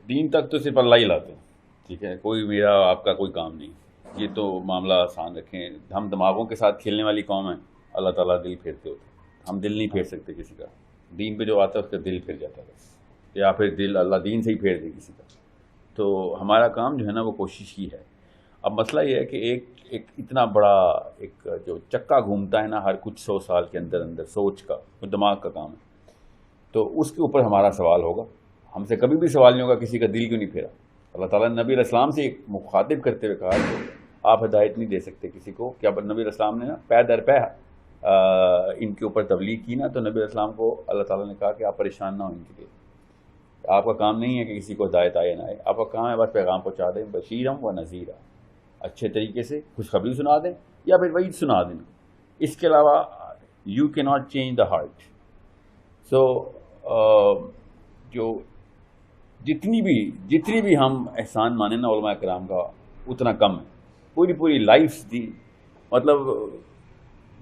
دین تک تو صرف اللہ ہی لاتے ہیں، ٹھیک ہے، کوئی میرا آپ کا کوئی کام نہیں. یہ تو معاملہ آسان رکھیں. ہم دماغوں کے ساتھ کھیلنے والی قوم ہے، اللہ تعالیٰ دل پھیرتے ہوتے ہیں. ہم دل نہیں پھیر سکتے کسی کا. دین پہ جو آتا ہے اس کا دل پھیر جاتا ہے بس، یا پھر دل اللہ دین سے ہی پھیر دے کسی کا. تو ہمارا کام جو ہے نا وہ کوشش ہی ہے. اب مسئلہ یہ ہے کہ ایک اتنا بڑا ایک جو چکا گھومتا ہے نا ہر کچھ 100 سال کے اندر اندر، سوچ کا، وہ دماغ کا کام ہے. تو اس کے اوپر ہمارا سوال ہوگا. ہم سے کبھی بھی سوال نہیں ہوگا کسی کا دل کیوں نہیں پھیرا. اللہ تعالیٰ نے نبی علیہ السلام سے ایک مخاطب کرتے ہوئے کہا کہ آپ ہدایت نہیں دے سکتے کسی کو. کیا نبی علیہ السلام نے نا پے در پے ان کے اوپر تبلیغ کی نا، تو نبی علیہ السلام کو اللہ تعالیٰ نے کہا کہ آپ پریشان نہ ہو ان کے لیے. آپ کا کام نہیں ہے کہ کسی کو ہدایت آئے نہ آئے، آپ کا کام ہے بس پیغام پہنچا دیں. بشیرم و نذیرا، اچھے طریقے سے خوشخبری سنا دیں یا پھر وعید سنا دیں. اس کے علاوہ یو کی ناٹ چینج دا ہارٹ. سو جو جتنی بھی ہم احسان مانیں نا علماء کرام کا اتنا کم ہے. پوری لائف دی، مطلب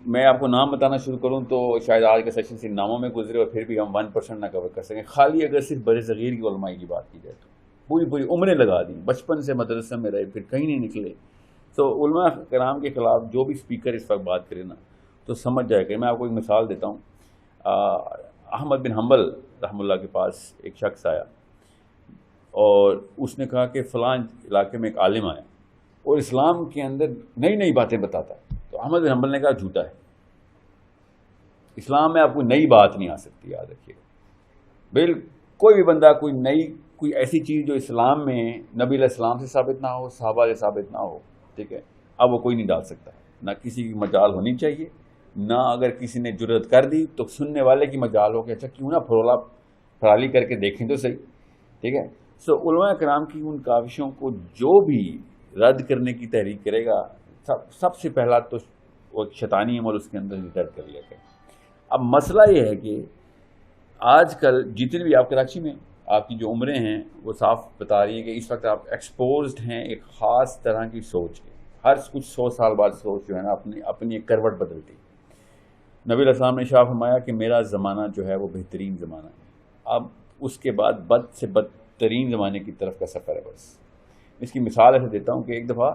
میں آپ کو نام بتانا شروع کروں تو شاید آج کا سیشن صرف ناموں میں گزرے اور پھر بھی ہم 1% نہ کور کر سکیں. خالی اگر صرف بر صغیر کی علماء کی بات کی جائے تو پوری عمریں لگا دیں، بچپن سے مدرسے میں رہے پھر کہیں نہیں نکلے. تو علماء کرام کے خلاف جو بھی اسپیکر اس وقت بات کرے نا تو سمجھ جائے کہ میں آپ کو ایک مثال دیتا ہوں. احمد بن حنبل رحمہ اللہ کے پاس ایک شخص آیا اور اس نے کہا کہ فلاں علاقے میں ایک عالم آیا اور اسلام کے اندر نئی باتیں بتاتا ہے. تو احمد بن حنبل نے کہا جھوٹا ہے، اسلام میں آپ کو نئی بات نہیں آ سکتی. یاد رکھیے گا، کوئی بھی بندہ کوئی ایسی چیز جو اسلام میں نبی علیہ السلام سے ثابت نہ ہو، صحابہ سے ثابت نہ ہو، ٹھیک ہے، اب وہ کوئی نہیں ڈال سکتا. نہ کسی کی مجال ہونی چاہیے، نہ اگر کسی نے جرأت کر دی تو سننے والے کی مجال ہو کہ اچھا کیوں نہ پھرالی کر کے دیکھیں تو صحیح، ٹھیک ہے. سو علماء کرام کی ان کاوشوں کو جو بھی رد کرنے کی تحریک کرے گا، سب سے پہلا تو وہ شیطانی عمل اس کے اندر رد کر لیا گیا. اب مسئلہ یہ ہے کہ آج کل جتنے بھی آپ کراچی میں آپ کی جو عمریں ہیں وہ صاف بتا رہی ہیں کہ اس وقت آپ ایکسپوزڈ ہیں ایک خاص طرح کی سوچ کے. ہر کچھ 100 سال بعد سوچ جو ہے نا اپنی ایک کروٹ بدلتی. نبی علیہ السلام نے ارشاد فرمایا کہ میرا زمانہ جو ہے وہ بہترین زمانہ ہے. اب اس کے بعد بد سے بدترین زمانے کی طرف کا سفر ہے. بس اس کی مثال ایسے دیتا ہوں کہ ایک دفعہ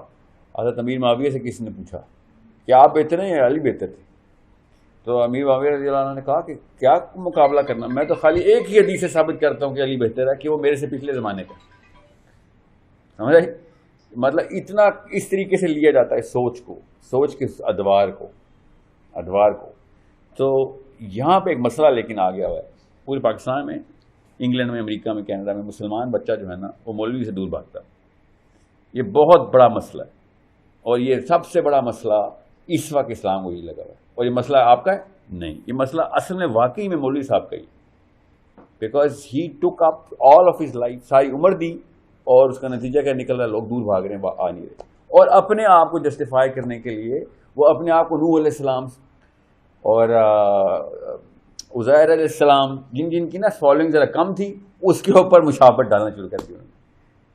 حضرت امیر معاویہ سے کسی نے پوچھا کہ آپ بہتر ہیں یا علی بہتر تھے؟ تو امیر معاویہ رضی اللہ عنہ نے کہا کہ کیا مقابلہ کرنا، میں تو خالی ایک ہی حدیث سے ثابت کرتا ہوں کہ علی بہتر ہے کہ وہ میرے سے پچھلے زمانے کا. سمجھ آئی؟ مطلب اتنا اس طریقے سے لیا جاتا ہے سوچ کے ادوار کو. تو یہاں پہ ایک مسئلہ لیکن آ گیا ہوا ہے پورے پاکستان میں، انگلینڈ میں، امریکہ میں، کینیڈا میں. مسلمان بچہ جو ہے نا وہ مولوی سے دور بھاگتا ہے. یہ بہت بڑا مسئلہ ہے اور یہ سب سے بڑا مسئلہ اس وقت اسلام کو ہی لگا ہوا ہے. اور یہ مسئلہ آپ کا ہے نہیں، یہ مسئلہ اصل میں واقعی میں مولوی صاحب کا ہی، because he took up all of his life, ساری عمر دی اور اس کا نتیجہ کیا نکل رہا ہے، لوگ دور بھاگ رہے ہیں، آ نہیں رہے. اور اپنے آپ کو جسٹیفائی کرنے کے لیے وہ اپنے آپ کو نوح علیہ السلام اور عزیر علیہ السلام جن کی نا فالوئنگ ذرا کم تھی اس کے اوپر مشابہت ڈالنا شروع کر دی.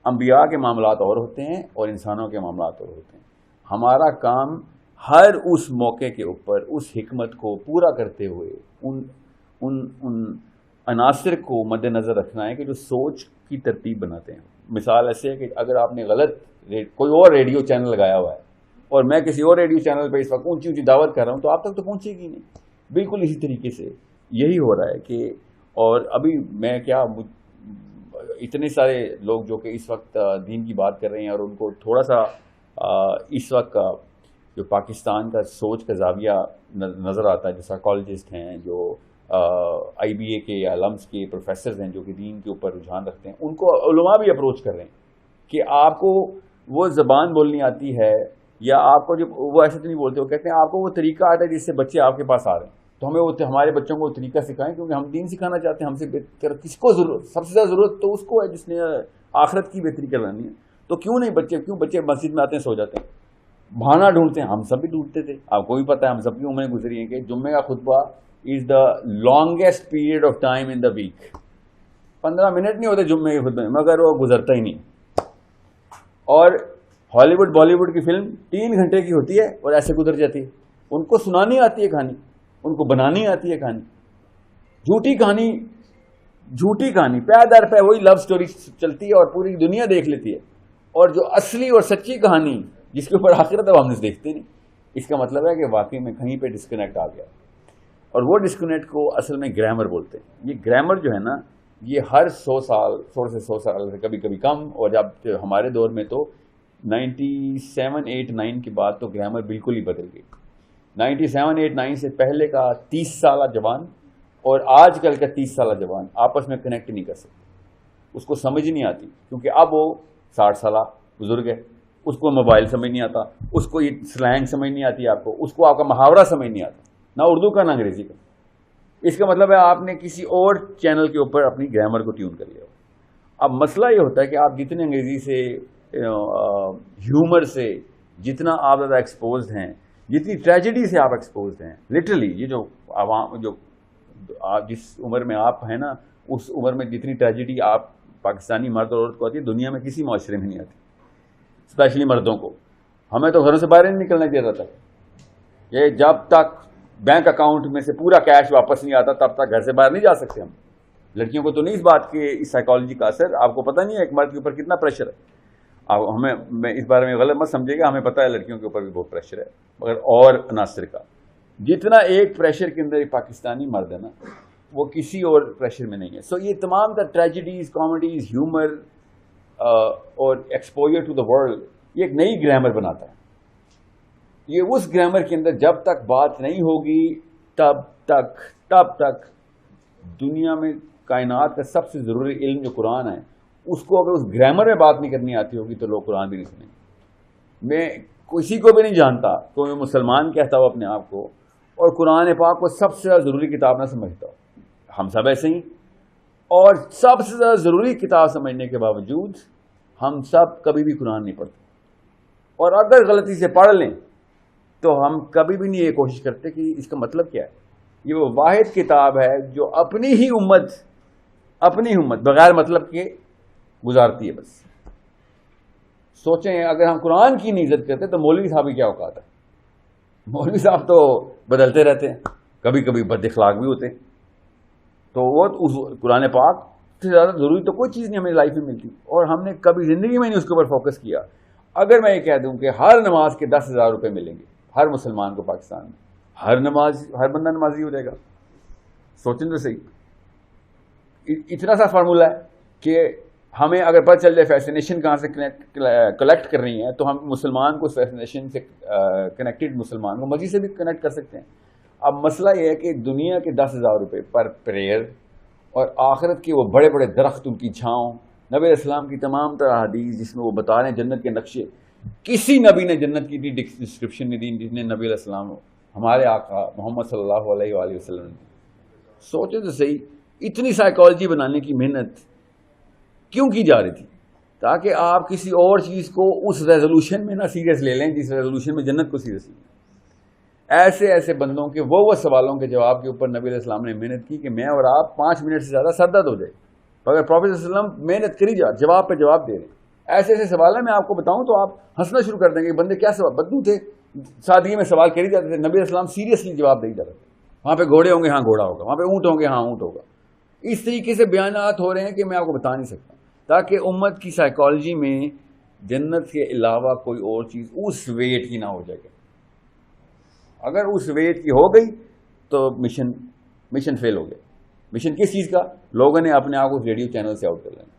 انبیاء کے معاملات اور ہوتے ہیں اور انسانوں کے معاملات اور ہوتے ہیں. ہمارا کام ہر اس موقع کے اوپر اس حکمت کو پورا کرتے ہوئے ان عناصر کو مد نظر رکھنا ہے کہ جو سوچ کی ترتیب بناتے ہیں. مثال ایسے ہے کہ اگر آپ نے غلط کوئی اور ریڈیو چینل لگایا ہوا ہے اور میں کسی اور ریڈیو چینل پہ اس وقت اونچی دعوت کر رہا ہوں تو آپ تک تو پہنچے گی نہیں. بالکل اسی طریقے سے یہی ہو رہا ہے کہ اور ابھی میں کیا اتنے سارے لوگ جو کہ اس وقت دین کی بات کر رہے ہیں اور ان کو تھوڑا سا اس وقت کا جو پاکستان کا سوچ کا زاویہ نظر آتا ہے، جو سائیکالوجسٹ ہیں، جو IBA کے یا لمس کے پروفیسرز ہیں جو کہ دین کے اوپر رجحان رکھتے ہیں، ان کو علماء بھی اپروچ کر رہے ہیں کہ آپ کو وہ زبان بولنی آتی ہے یا آپ کو جو وہ ایسے تو نہیں بولتے، وہ کہتے ہیں آپ کو وہ طریقہ آتا ہے جس سے بچے آپ کے پاس آ رہے ہیں تو ہمیں وہ ہمارے بچوں کو وہ طریقہ سکھائیں کیونکہ ہم دین سکھانا چاہتے ہیں. ہم سے بہتر کس کو ضرورت، سب سے زیادہ ضرورت تو اس کو ہے جس نے آخرت کی بہتری کرانی ہے. تو کیوں بچے مسجد میں آتے ہیں سو جاتے ہیں، بہانا ڈھونڈتے ہیں. ہم سب بھی ڈھونڈتے تھے، آپ کو بھی پتہ ہے ہم سب کی عمریں گزری ہیں کہ جمعے کا خطبہ is the longest period of time in the week. 15 minute نہیں ہوتے جمعے کے خطبے میں مگر وہ گزرتا ہی نہیں. اور ہالی ووڈ بالی ووڈ کی فلم 3 گھنٹے کی ہوتی ہے اور ایسے گزر جاتی ہے. ان کو سنانی آتی ہے کہانی، ان کو بنانی آتی ہے کہانی. جھوٹی کہانی جھوٹی کہانی پے در پہ وہی لو سٹوری چلتی ہے اور پوری دنیا دیکھ لیتی ہے, اور جو اصلی اور سچی کہانی جس کے اوپر آخرت ہے وہ ہم نے دیکھتے نہیں. اس کا مطلب ہے کہ واقعی میں کہیں پہ ڈسکنیکٹ آ گیا, اور وہ ڈسکنیکٹ کو اصل میں گرامر بولتے ہیں. یہ گرامر جو ہے نا یہ ہر 100 سال سے کبھی کبھی کم, اور جب ہمارے دور میں تو 97 8 9 کے بعد تو گرامر بالکل ہی بدل گئی. 97 8 9 سے پہلے کا 30 سالہ جوان اور آج کل کا 30 سالہ جوان آپس میں کنیکٹ نہیں کر سکتے, اس کو سمجھ نہیں آتی, کیونکہ اب وہ 60 سالہ بزرگ ہے, اس کو موبائل سمجھ نہیں آتا, اس کو یہ سلینگ سمجھ نہیں آتی, اس کو آپ کا محاورہ سمجھ نہیں آتا, نہ اردو کا نہ انگریزی کا. اس کا مطلب ہے آپ نے کسی اور چینل کے اوپر اپنی گرامر کو ٹیون کر لیا. اب مسئلہ یہ ہوتا ہے کہ آپ جتنے انگریزی سے ہیومر سے جتنا آپ زیادہ ایکسپوزڈ ہیں, جتنی ٹریجڈی سے آپ ایکسپوزڈ ہیں, لٹرلی یہ جو عوام جو جس عمر میں آپ ہیں نا, اس عمر میں جتنی ٹریجڈی آپ پاکستانی مرد اور عورت کو آتی ہے دنیا میں کسی معاشرے میں نہیں آتی, اسپیشلی مردوں کو. ہمیں تو گھروں سے باہر نہیں نکلنا دیا جاتا. یہ جب تک بینک اکاؤنٹ میں سے پورا کیش واپس نہیں آتا تب تک گھر سے باہر نہیں جا سکتے ہم. لڑکیوں کو تو نہیں اس بات کے اس سائیکالوجی کا اثر, آپ کو پتہ نہیں ہے ایک مرد کے اوپر کتنا پریشر ہے. میں اس بارے میں غلط مت سمجھے گا, ہمیں پتہ ہے لڑکیوں کے اوپر بھی بہت پریشر ہے, مگر اور عناصر کا جتنا ایک پریشر کے اندر پاکستانی مرد ہے نا وہ کسی اور پریشر میں نہیں ہے. سو یہ تمام کا ٹریجڈیز, کامیڈیز, ہیومر اور ایکسپوجر ٹو دا ورلڈ یہ ایک نئی گرامر بناتا ہے. یہ اس گرامر کے اندر جب تک بات نہیں ہوگی تب تک دنیا میں کائنات کا سب سے ضروری علم جو قرآن ہے اس کو اگر اس گرامر میں بات نہیں کرنی آتی ہوگی تو لوگ قرآن بھی نہیں سنیں گے. میں کسی کو بھی نہیں جانتا تو میں مسلمان کہتا ہوں اپنے آپ کو, اور قرآن پاک کو سب سے زیادہ ضروری کتاب نہ سمجھتا ہوں. ہم سب ایسے ہی, اور سب سے زیادہ ضروری کتاب سمجھنے کے باوجود ہم سب کبھی بھی قرآن نہیں پڑھتے, اور اگر غلطی سے پڑھ لیں تو ہم کبھی بھی نہیں یہ کوشش کرتے کہ اس کا مطلب کیا ہے. یہ وہ واحد کتاب ہے جو اپنی امت بغیر مطلب کے گزارتی ہے. بس سوچیں اگر ہم قرآن کی نہیں عزت کرتے تو مولوی صاحب کی کیا اوقات ہے. مولوی صاحب تو بدلتے رہتے ہیں, کبھی کبھی بد اخلاق بھی ہوتے ہیں, تو وہ اس قرآن پاک سے زیادہ ضروری تو کوئی چیز نہیں ہمیں لائف میں ملتی, اور ہم نے کبھی زندگی میں نہیں اس کے اوپر فوکس کیا. اگر میں یہ کہہ دوں کہ ہر نماز کے 10,000 روپے ملیں گے ہر مسلمان کو پاکستان میں, ہر بندہ نمازی ہو جائے گا. سوچیں تو صحیح, اتنا سا فارمولہ ہے کہ ہمیں اگر پتہ چل جائے فیسنیشن کہاں سے کلیکٹ کر رہی ہیں تو ہم مسلمان کو اس فیسنیشن سے کنیکٹڈ مسلمان کو مسجد سے بھی کنیکٹ کر سکتے ہیں. اب مسئلہ یہ ہے کہ دنیا کے 10,000 روپے پر پریئر اور آخرت کے وہ بڑے بڑے درخت, ان کی چھاؤں, نبی علیہ السلام کی تمام طرح حدیث جس میں وہ بتا رہے ہیں جنت کے نقشے. کسی نبی نے جنت کی ڈسکرپشن نہیں دی جس نے نبی علیہ السلام ہمارے آقا محمد صلی اللہ علیہ وآلہ وسلم نے. سوچے تو صحیح, اتنی سائیکالوجی بنانے کی محنت کیوں کی جا رہی تھی؟ تاکہ آپ کسی اور چیز کو اس ریزولوشن میں نہ سیریس لے لیں جس ریزولوشن میں جنت کو سیریس لیں. ایسے بندوں کے وہ سوالوں کے جواب کے اوپر نبی علیہ السلام نے محنت کی کہ میں اور آپ 5 منٹ سے زیادہ سر درد ہو جائے, مگر پروفیٹ صلی اللہ علیہ وسلم محنت کری جواب پہ جواب دے رہے ہیں. ایسے سوال ہیں, میں آپ کو بتاؤں تو آپ ہنسنا شروع کر دیں گے. بندے کیا سوال بدو تھے, سادگی میں سوال کری جاتے تھے, نبی علیہ السلام سیریسلی جواب دے جاتے تھے. وہاں پہ گھوڑے ہوں گے, ہاں گھوڑا ہوگا, وہاں پہ اونٹ ہوں گے, ہاں اونٹ ہوگا. اس طریقے سے بیانات ہو رہے ہیں کہ میں آپ کو بتا نہیں سکتا, تاکہ امت کی سائیکالوجی میں جنت کے علاوہ کوئی اور چیز اس ویٹ کی نہ ہو جائے. اگر اس ویٹ کی ہو گئی تو مشن فیل ہو گیا. مشن کس چیز کا؟ لوگوں نے اپنے آپ کو ریڈیو چینل سے آؤٹ کر لینا.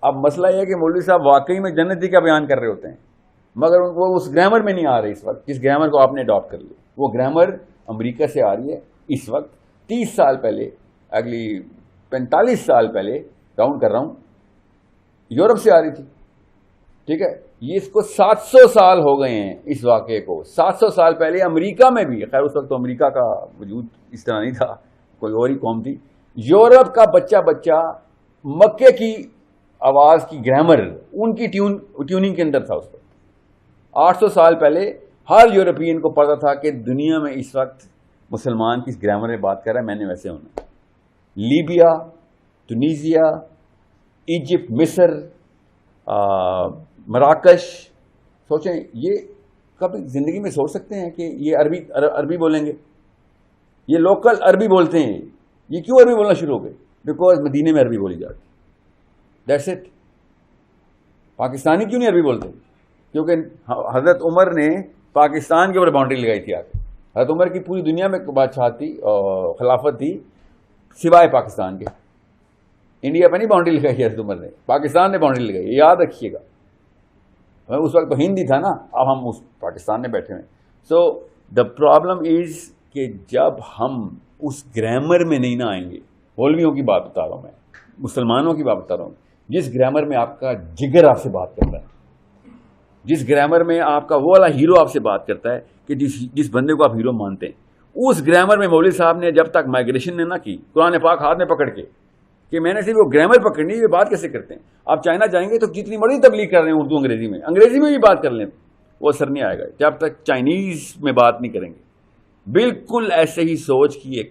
اب مسئلہ یہ ہے کہ مولوی صاحب واقعی میں جنتی کا بیان کر رہے ہوتے ہیں, مگر وہ اس گرامر میں نہیں آ رہے اس وقت جس گرامر کو آپ نے اڈاپٹ کر لیا. وہ گرامر امریکہ سے آ رہی ہے اس وقت. 30 سال پہلے, اگلی 45 سال پہلے, کاؤنٹ کر رہا ہوں, یورپ سے آ رہی تھی. ٹھیک ہے, یہ اس کو 700 سال ہو گئے ہیں اس واقعے کو. 700 سال پہلے امریکہ میں بھی, خیر اس وقت تو امریکہ کا وجود اس طرح نہیں تھا, کوئی اور ہی قوم تھی. یورپ کا بچہ مکے کی آواز کی گرامر ان کی ٹیوننگ کے اندر تھا. اس وقت 800 سال پہلے ہر یورپین کو پتا تھا کہ دنیا میں اس وقت مسلمان کس گرامر میں بات کر رہا ہے, میں نے ویسے ہونا. لیبیا, ٹونیزیا, ایجپٹ, مصر, مراکش. سوچیں, یہ کبھی زندگی میں سوچ سکتے ہیں کہ یہ عربی بولیں گے؟ یہ لوکل عربی بولتے ہیں, یہ کیوں عربی بولنا شروع ہو گئے؟ بیکاز مدینے میں عربی بولی جاتی. That's it. پاکستانی کیوں نہیں عربی بولتے؟ کیونکہ حضرت عمر نے پاکستان کے اوپر باؤنڈری لگائی تھی. حضرت عمر کی پوری دنیا میں بادشاہت تھی اور خلافت تھی سوائے پاکستان کے. انڈیا پہ نہیں باؤنڈری لگائی حضرت عمر نے, پاکستان نے باؤنڈری لگائی, یاد رکھیے گا. اس وقت تو ہندی تھا نا, اب ہم اس پاکستان میں بیٹھے ہیں. سو دا پرابلم از کہ جب ہم اس گرامر میں نہیں نہ آئیں گے, مولویوں کی بات بتا رہا ہوں میں, مسلمانوں کی بات بتا رہا ہوں, جس گرامر میں آپ کا جگر آپ سے بات کرتا ہے, جس گرامر میں آپ کا وہ والا ہیرو آپ سے بات کرتا ہے کہ جس بندے کو آپ ہیرو مانتے ہیں, اس گرامر میں مولوی صاحب نے جب تک مائگریشن نے نہ کی قرآن پاک ہاتھ میں پکڑ کے کہ میں نے صرف وہ گرامر پکڑنی, یہ بات کیسے کرتے ہیں. آپ چائنا جائیں گے تو جتنی بڑی تبلیغ کر رہے ہیں اردو انگریزی میں بھی بات کر لیں, وہ اثر نہیں آئے گا جب تک چائنیز میں بات نہیں کریں گے. بالکل ایسے ہی سوچ کی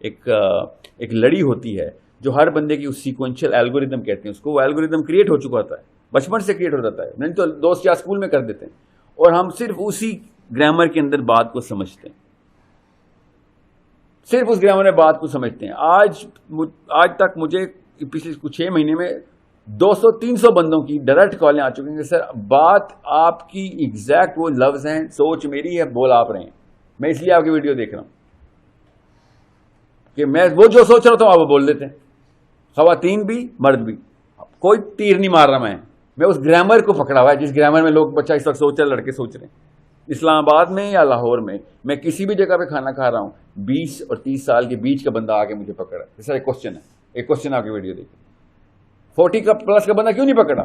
ایک لڑی ہوتی ہے جو ہر بندے کی اس سیکوینشل الگوریدم کہتے ہیں اس کو. وہ الگوریدم کریٹ ہو چکا ہوتا ہے, بچپن سے کریٹ ہو جاتا ہے, نہیں تو دوست یا اسکول میں کر دیتے ہیں, اور ہم صرف اسی گرامر کے اندر بات کو سمجھتے ہیں, صرف اس گرامر میں بات کو سمجھتے ہیں. آج تک مجھے پچھلے کچھ 6 مہینے میں 200-300 بندوں کی ڈائریکٹ کالیں آ چکی ہیں کہ سر بات آپ کی ایگزیکٹ وہ لفظ ہیں, سوچ میری ہے, بول آپ رہے ہیں, میں اس لیے آپ کی ویڈیو دیکھ رہا ہوں کہ میں وہ جو سوچ رہا ہوں آپ وہ بول دیتے ہیں, خواتین بھی مرد بھی. کوئی تیر نہیں مار رہا میں اس گرامر کو پکڑا ہوا ہے جس گرامر میں لوگ بچہ اس وقت سوچ رہے, لڑکے سوچ رہے ہیں. اسلام آباد میں یا لاہور میں کسی بھی جگہ پہ کھانا کھا رہا ہوں, 20 اور 30 سال کے بیچ کا بندہ آ کے مجھے پکڑا. سر ایک کوشچن ہے, ایک کوشچن آپ کی ویڈیو دیکھیں, 40 کا پلس کا بندہ کیوں نہیں پکڑا؟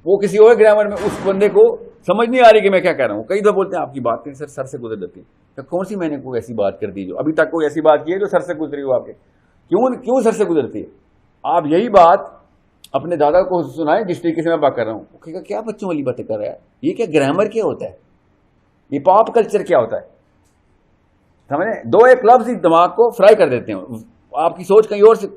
وہ کسی اور گرامر میں اس بندے کو سمجھ نہیں آ رہی کہ میں کیا کہہ رہا ہوں. کئی دفعہ بولتے ہیں آپ کی بات کریں سر سے گزر جاتی ہے. کون سی میں نے کوئی ایسی بات کر دی جو ابھی تک کوئی ایسی بات کی ہے جو سر سے گزری ہو آپ کے؟ کیوں سر سے گزرتی ہے؟ آپ یہی بات اپنے دادا کو سنائیں جس طریقے سے میں بات کر رہا ہوں. وہ کہے گا کیا بچوں والی باتیں کر رہا ہے, یہ کیا گرامر کیا ہوتا ہے, یہ پاپ کلچر کیا ہوتا ہے. سمجھیں, 2-1 لفظ ہی دماغ کو فرائی کر دیتے ہیں. آپ کی سوچ کہیں اور سے,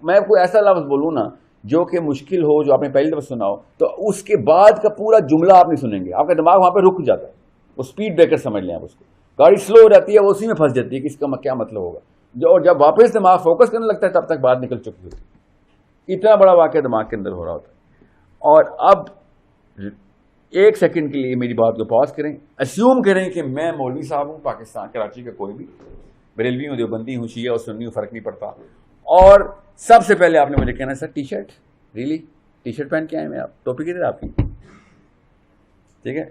میں کوئی ایسا لفظ بولوں نا جو کہ مشکل ہو, جو آپ نے پہلی دفعہ سنا ہو, تو اس کے بعد کا پورا جملہ آپ نہیں سنیں گے, آپ کا دماغ وہاں پہ رک جاتا ہے. وہ اسپیڈ بریکر سمجھ لیں آپ اس کو. گاڑی سلو ہو جاتی ہے, وہ اسی میں پھنس جاتی ہے کہ اس کا کیا مطلب ہوگا. اور جب واپس دماغ فوکس کرنے لگتا ہے تب تک بات نکل چکی ہوتی ہے. اتنا بڑا واقعہ دماغ کے اندر ہو رہا ہوتا ہے. اور اب 1 سیکنڈ کے لیے میری بات کو پاز کریں, اسیوم کریں کہ میں مولوی صاحب ہوں, پاکستان کراچی کا کوئی بھی, بریلوی ہوں, دیوبندی ہوں, شیعہ اور سنی ہوں, فرق نہیں پڑتا. اور سب سے پہلے آپ نے مجھے کہنا ہے sir T shirt, really T shirt پہن کے آئے میں, آپ ٹوپی کدھر آپ کی, ٹھیک ہے.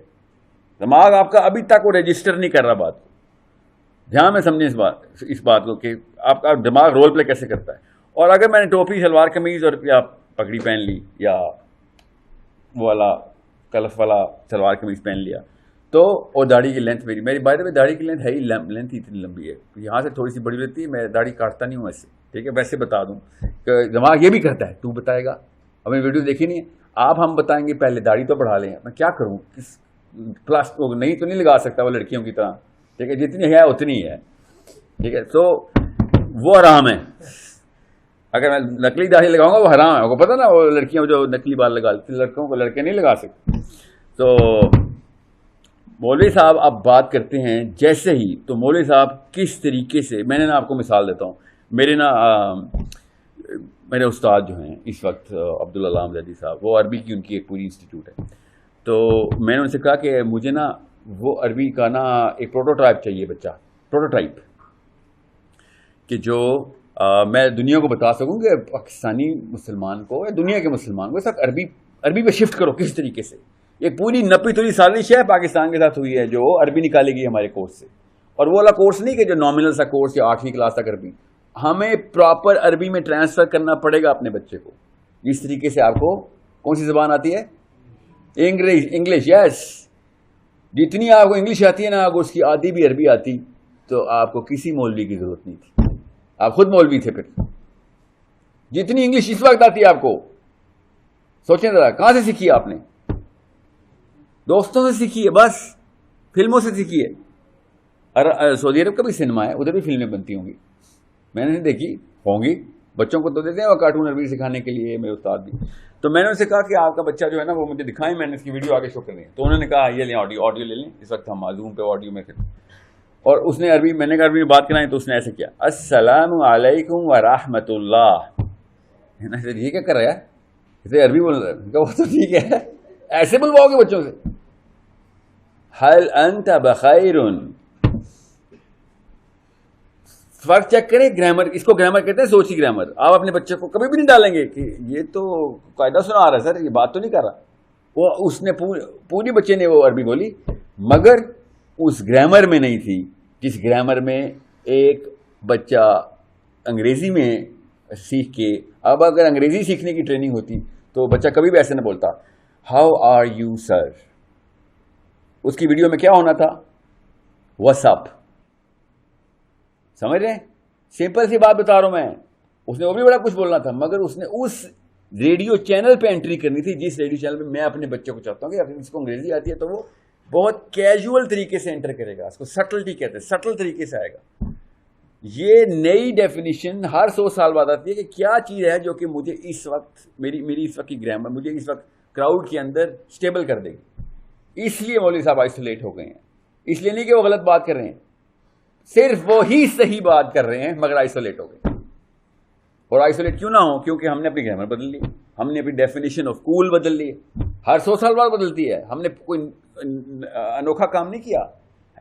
دماغ آپ کا ابھی تک وہ رجسٹر نہیں کر رہا بات کو. دھیان میں سمجھیں اس بات کو کہ آپ کا دماغ رول پلے کیسے کرتا ہے. اور اگر میں نے ٹوپی, شلوار قمیض اور یا پگڑی پہن لی, یا وہ والا کلف والا شلوار قمیض پہن لیا, تو اور داڑھی کی لینتھ میری بائی دا وے داڑھی کی لینتھ ہے ہی, لینتھ ہی اتنی لمبی ہے, یہاں سے تھوڑی سی بڑی رہتی ہے, میں داڑھی کاٹتا نہیں ہوں ایسے, ٹھیک ہے. ویسے بتا دوں کہ دماغ یہ بھی کرتا ہے, تو بتائے گا, ہمیں ویڈیو دیکھی نہیں ہے آپ, ہم بتائیں گے پہلے داڑھی تو بڑھا لیں, میں کیا کروں, کس پلاسٹک نہیں تو نہیں لگا سکتا وہ لڑکیوں کی طرح, ٹھیک ہے, جتنی ہے اتنی ہے, ٹھیک ہے. تو وہ حرام ہے. اگر میں نکلی داڑھی لگاؤں گا وہ حرام ہے, آپ کو پتا نا, وہ لڑکیاں جو نکلی بال لگا لیتی, لڑکوں کو لڑکے نہیں لگا سکتے. تو مولوی صاحب آپ بات کرتے ہیں جیسے ہی, تو مولوی صاحب کس طریقے سے, میں نے نا آپ کو مثال دیتا ہوں, میرے استاد جو ہیں اس وقت عبداللہ زیدی صاحب, وہ عربی کی ان کی ایک پوری انسٹیٹیوٹ ہے. تو میں نے ان سے کہا کہ مجھے نا وہ عربی کا نا ایک پروٹوٹائپ چاہیے, بچہ پروٹوٹائپ, کہ جو میں دنیا کو بتا سکوں کہ پاکستانی مسلمان کو یا دنیا کے مسلمان کو سب عربی پہ شفٹ کرو کس طریقے سے. ایک پوری 90 سازش ہے پاکستان کے ساتھ ہوئی ہے جو عربی نکالے گی ہمارے کورس سے. اور وہ والا کورس نہیں کہ جو نامنل سا کورس یا 8ویں کلاس تک عربی, ہمیں پراپر عربی میں ٹرانسفر کرنا پڑے گا اپنے بچے کو. جس طریقے سے آپ کو کون سی زبان آتی ہے, انگلش, یس, جتنی آپ کو انگلش آتی ہے نا, اگر اس کی آدھی بھی عربی آتی تو آپ کو کسی مولوی کی ضرورت نہیں تھی, آپ خود مولوی تھے. پھر جتنی انگلش اس وقت آتی ہے آپ کو, سوچیں ذرا کہاں سے سیکھی آپ نے؟ دوستوں سے سیکھی ہے, بس فلموں سے سیکھی ہے. سعودی عرب کا بھی سنیما ہے, ادھر بھی فلمیں بنتی ہوں گی, میں نے نہیں دیکھی, ہوں گی, بچوں کو تو دیتے ہیں وہ کارٹون عربی سکھانے کے لیے, میرے استاد بھی. تو میں نے ان سے کہا کہ آپ کا بچہ جو ہے نا وہ مجھے دکھائیں, میں نے اس کی ویڈیو آگے شو کر دی. تو انہوں نے کہا یہ لیں آڈیو لے لیں, اس وقت ہم معلوم پہ آڈیو میں. اور اس نے میں نے کہا عربی میں بات کرائیں تو اس نے ایسے کیا, السلام علیکم ورحمۃ اللہ. یہ کیا کر رہا ہے, اسے عربی بول رہا ہے. وہ تو ٹھیک ہے, ایسے بلواؤ گے بچوں سے. حل انت بخیر, فرق چیک کریں گرامر, اس کو گرامر کہتے ہیں سوچی گرامر. آپ اپنے بچے کو کبھی بھی نہیں ڈالیں گے کہ یہ تو قاعدہ سنا رہا ہے سر, یہ بات تو نہیں کر رہا. وہ اس نے پوری بچے نے وہ عربی بولی, مگر اس گرامر میں نہیں تھی جس گرامر میں ایک بچہ انگریزی میں سیکھ کے. اب اگر انگریزی سیکھنے کی ٹریننگ ہوتی تو بچہ کبھی بھی ایسے نہ بولتا ہاؤ آر یو سر. اس کی ویڈیو میں کیا ہونا تھا, واٹس اپ. سمجھ رہے ہیں, سمپل سی بات بتا رہا ہوں میں. اس نے وہ بھی بڑا کچھ بولنا تھا, مگر اس نے اس ریڈیو چینل پہ انٹری کرنی تھی جس ریڈیو چینل پہ میں اپنے بچے کو چاہتا ہوں کہ اگر اس کو انگریزی آتی ہے تو وہ بہت کیجول طریقے سے انٹر کرے گا. اس کو سٹلٹی کہتے ہیں, سٹل طریقے سے آئے گا. یہ نئی ڈیفینیشن ہر 100 سال بعد آتی ہے کہ کیا چیز ہے جو کہ مجھے اس وقت میری اس وقت کی گرامر مجھے اس وقت کراؤڈ کے اندر اسٹیبل کر دے گی. اس لیے مولوی صاحب آئسولیٹ ہو گئے ہیں. اس لیے نہیں کہ وہ غلط بات کر رہے ہیں, صرف وہی صحیح بات کر رہے ہیں مگر آئسولیٹ ہو گئے. اور آئسولیٹ کیوں نہ ہو, کیونکہ ہم نے اپنی گرامر بدل لی, ہم نے اپنی ڈیفینیشن آف کول بدل لی. ہر 100 سال بعد بدلتی ہے. ہم نے کوئی انوکھا کام نہیں کیا.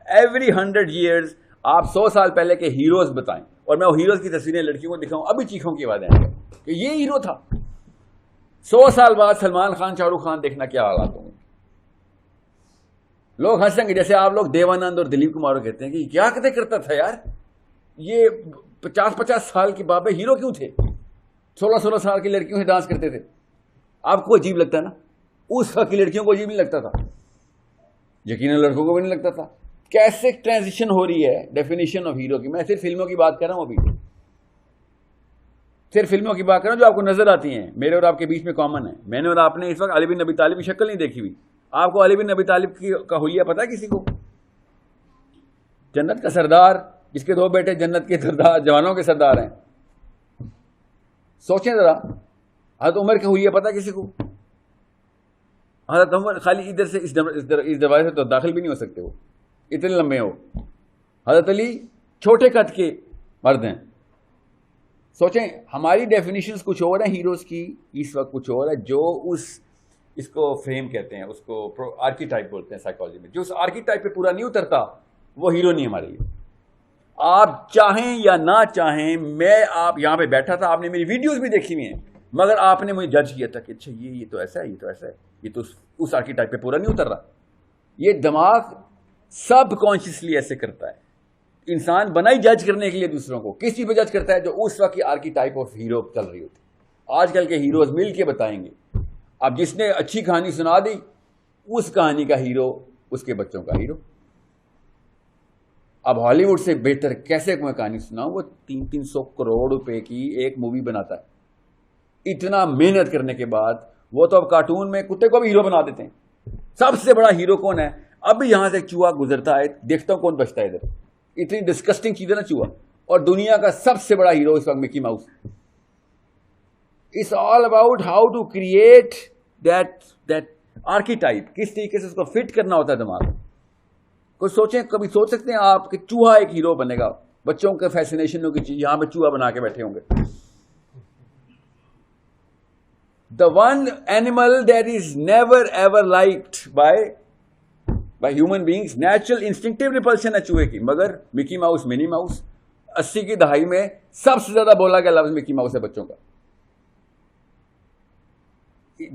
ایوری 100 years آپ 100 سال پہلے کے ہیروز بتائیں اور میں وہ ہیروز کی تصویریں لڑکیوں کو دکھاؤں, ابھی چیخوں کی آوازیں آئیں گے کہ یہ ہیرو تھا. 100 سال بعد سلمان خان, شاہ رخ خان دیکھنا کیا حالات ہوں گے. لوگ ہنسیں گے, جیسے آپ لوگ دیوانند اور دلیپ کمار کہتے ہیں کہ کیا کہتے کرتا تھا یار, یہ 50 سال کے بابے ہیرو کیوں تھے, 16 سال کی لڑکیوں سے ڈانس کرتے تھے. آپ کو عجیب لگتا ہے نا, اس وقت کی لڑکیوں کو عجیب نہیں لگتا تھا, یقیناً لڑکوں کو بھی نہیں لگتا تھا. کیسے ٹرانزیشن ہو رہی ہے ڈیفینیشن آف ہیرو کی. میں صرف فلموں کی بات کر رہا ہوں, ابھی صرف فلموں کی بات کر رہا ہوں جو آپ کو نظر آتی ہیں. میرے اور آپ کے بیچ میں کامن ہے. میں نے اور آپ نے اس وقت علی بن ابی طالب کی شکل نہیں دیکھی ہوئی. آپ کو علی بن ابی طالب کا حلیہ پتا ہے کسی کو؟ جنت کا سردار, جس کے 2 بیٹے جنت کے سردار, جوانوں کے سردار ہیں. سوچیں ذرا, حضرت عمر کا حلیہ پتا کسی کو؟ حضرت عمر خالی ادھر سے اس دروازے سے تو داخل بھی نہیں ہو سکتے, وہ اتنے لمبے ہو. حضرت علی چھوٹے قد کے مرد ہیں. سوچیں, ہماری ڈیفینیشنز کچھ اور ہیں ہیروز کی, اس وقت کچھ اور ہے. جو اس کو فریم کہتے ہیں, اس کو آرکیٹائپ بولتے ہیں سائیکالوجی میں. جو اس آرکیٹائپ پہ پورا نہیں اترتا وہ ہیرو نہیں ہمارے لیے. آپ چاہیں یا نہ چاہیں, میں آپ یہاں پہ بیٹھا تھا, آپ نے میری ویڈیوز بھی دیکھی ہوئی ہیں, مگر آپ نے مجھے جج کیا تھا کہ اچھا یہ تو ایسا ہے, یہ تو ایسا ہے, یہ تو اس آرکیٹائپ پہ پورا نہیں اتر رہا. یہ دماغ سب کانشیسلی ایسے کرتا ہے. انسان بنا ہی جج کرنے کے لیے دوسروں کو, کس چیز پہ جج کرتا ہے؟ جو اس وقت کی آرکیٹائپ آف ہیرو چل رہی ہوتی. آج کل کے ہیروز مل کے بتائیں گے. اب جس نے اچھی کہانی سنا دی, اس کہانی کا ہیرو اس کے بچوں کا ہیرو. اب ہالی ووڈ سے بہتر کیسے میں کہانی سناؤں؟ وہ 300 کروڑ روپے کی ایک مووی بناتا ہے. اتنا محنت کرنے کے بعد وہ تو اب کارٹون میں کتے کو بھی ہیرو بنا دیتے ہیں. سب سے بڑا ہیرو کون ہے؟ اب بھی یہاں سے چوہا گزرتا ہے, دیکھتا ہوں کون بچتا ہے ادھر. اتنی ڈسکسٹنگ چیز ہے نا چوہا. اور دنیا کا سب سے بڑا ہیرو اس وقت مکی mouse. It's all about how to create that archetype. کس طریقے سے اس کو فٹ کرنا ہوتا ہے دماغ. کوئی سوچیں, کبھی سوچ سکتے ہیں آپ کہ چوہا ایک ہیرو بنے گا؟ بچوں کے فیسینیشن ہوگی, یہاں پہ چوہا بنا کے بیٹھے ہوں گے. The one animal that is never ever liked by human beings, natural instinctive repulsion ہے چوہے کی. مگر مکی ماؤس, منی ماؤس, 80 کی دہائی میں سب سے زیادہ بولا گیا لفظ مکی ماؤس ہے بچوں کا.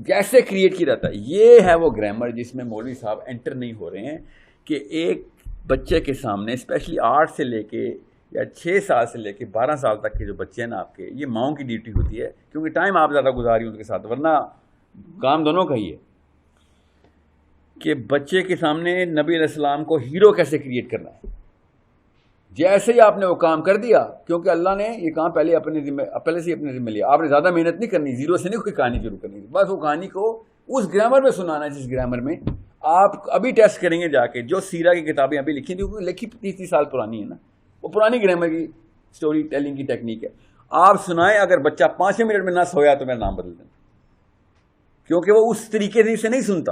کیسے کریٹ کی رہتا ہے. یہ ہے وہ گرامر جس میں مولوی صاحب انٹر نہیں ہو رہے ہیں کہ ایک بچے کے سامنے, اسپیشلی 8 سے لے کے یا 6 سال سے لے کے 12 سال تک کے جو بچے ہیں نا آپ کے, یہ ماؤں کی ڈیوٹی ہوتی ہے, کیونکہ ٹائم آپ زیادہ گزاری ان کے ساتھ, ورنہ کام دونوں کا ہی ہے کہ بچے کے سامنے نبی علیہ السلام کو ہیرو کیسے کریٹ کرنا ہے. جیسے ہی آپ نے وہ کام کر دیا, کیونکہ اللہ نے یہ کام پہلے سے ہی اپنے ذمہ لیا. آپ نے زیادہ محنت نہیں کرنی, زیرو سے نہیں کوئی کہانی شروع کرنی, بس وہ کہانی کو اس گرامر میں سنانا ہے جس گرامر میں آپ ابھی ٹیسٹ کریں گے جا کے. جو سیرہ کی کتابیں ابھی لکھی تھی, لکھی 30 سال پرانی ہے نا, وہ پرانی گرامر کی اسٹوری ٹیلنگ کی ٹیکنیک ہے. آپ سنائیں, اگر بچہ 5 منٹ میں نہ سویا تو میرا نام بدل دیں, کیونکہ وہ اس طریقے سے نہیں سنتا.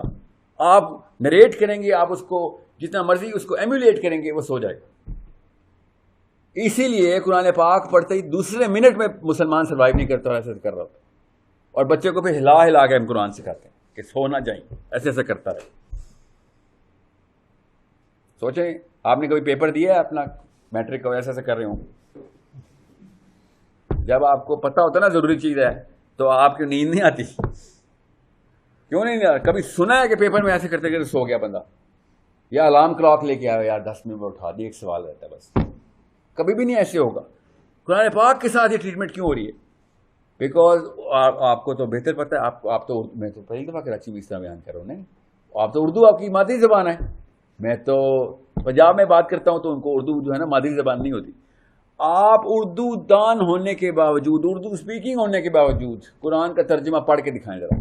آپ نریٹ کریں گے, آپ اس کو جتنا مرضی اس کو ایمولیٹ کریں گے, وہ سو جائے گا. اسی لیے قرآن پاک پڑھتے ہی دوسرے منٹ میں مسلمان سروائیو نہیں کرتا, ایسا کر رہا ہوتا. اور بچے کو پھر ہلا ہلا کے ہم قرآن سکھاتے ہیں کہ سو نہ جائیں، ایسے ایسے کرتا رہے. سوچیں آپ نے کبھی پیپر دیا ہے اپنا میٹرک کا، ایسے ایسے کر رہے ہوں؟ جب آپ کو پتہ ہوتا ہے نا ضروری چیز ہے تو آپ کی نیند نہیں آتی. کیوں نہیں آتی؟ کبھی سنا ہے کہ پیپر میں ایسے کرتے کرتے سو گیا بندہ، یا الارم کلاک لے کے آیا یار 10 منٹ میں اٹھا دی، ایک سوال رہتا ہے بس. کبھی بھی نہیں ایسے ہوگا. قرآن پاک کے ساتھ یہ ٹریٹمنٹ کیوں ہو رہی ہے؟ بیکاز آپ کو تو بہتر پتہ ہے. آپ تو میں تو پہلی دفعہ کراچی میں اس طرح بیان کر رہا ہوں. نہیں، آپ تو اردو آپ کی مادری زبان ہے. میں تو پنجاب میں بات کرتا ہوں تو ان کو اردو جو ہے نا مادری زبان نہیں ہوتی. آپ اردو دان ہونے کے باوجود، اردو اسپیکنگ ہونے کے باوجود قرآن کا ترجمہ پڑھ کے دکھائیں ذرا.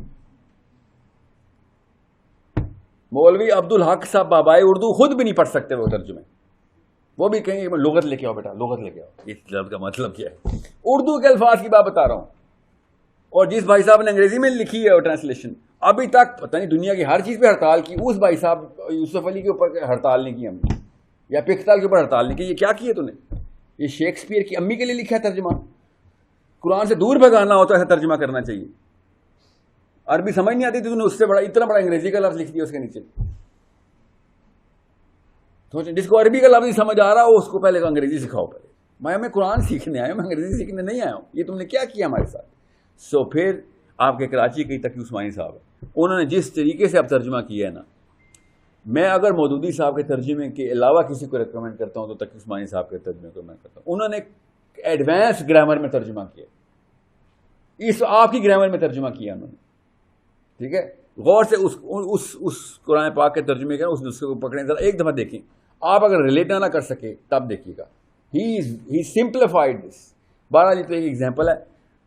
مولوی عبدالحق صاحب بابائے اردو خود بھی نہیں پڑھ سکتے وہ ترجمے. وہ بھی کہیں گے لغت لے کے آؤ بیٹا، لغت لے کے آؤ. اس لفظ کا مطلب کیا ہے؟ اردو کے الفاظ کی بات بتا رہا ہوں. اور جس بھائی صاحب نے انگریزی میں لکھی ہے وہ ٹرانسلیشن، ابھی تک پتہ نہیں دنیا کی ہر چیز پہ ہڑتال کی. اس بھائی صاحب یوسف علی کے اوپر ہڑتال نہیں کی ہم نے، یا پکتال کے اوپر ہڑتال نہیں کی. یہ کیا کیا تو نے؟ یہ شیکسپیئر کی امی کے لیے لکھا ہے ترجمہ. قرآن سے دور بھگانا ہوتا ہے ترجمہ کرنا چاہیے. عربی سمجھ نہیں آتی تو نے اس سے بڑا اتنا بڑا انگریزی کا لفظ لکھ دیا اس کے نیچے. سوچیں جس کو عربی کا لفظ نہیں سمجھ آ رہا ہو اس کو پہلے انگریزی سکھاؤ. پہلے میں قرآن سیکھنے آیا ہوں، میں انگریزی سیکھنے نہیں آیا ہوں. یہ تم نے کیا کیا ہمارے ساتھ؟ سو پھر آپ کے کراچی کے تقی عثمانی صاحب ہیں، انہوں نے جس طریقے سے اب ترجمہ کیا ہے نا، میں اگر مودودی صاحب کے ترجمے کے علاوہ کسی کو ریکمینڈ کرتا ہوں تو تقی عثمانی صاحب کے ترجمے کو میں کرتا ہوں. انہوں نے ایڈوانس گرامر میں ترجمہ کیا، اس آپ کی گرامر میں ترجمہ کیا انہوں نے. ٹھیک ہے، غور سے اس قرآن پاک کے ترجمے کا اس نسخے کو پکڑیں ذرا، ایک دفعہ دیکھیں. آپ اگر ریلیٹ نہ کر سکے تب دیکھیے گا. ہی سمپلیفائڈ دس. بہرحال یہ تو ایک ایگزامپل ہے.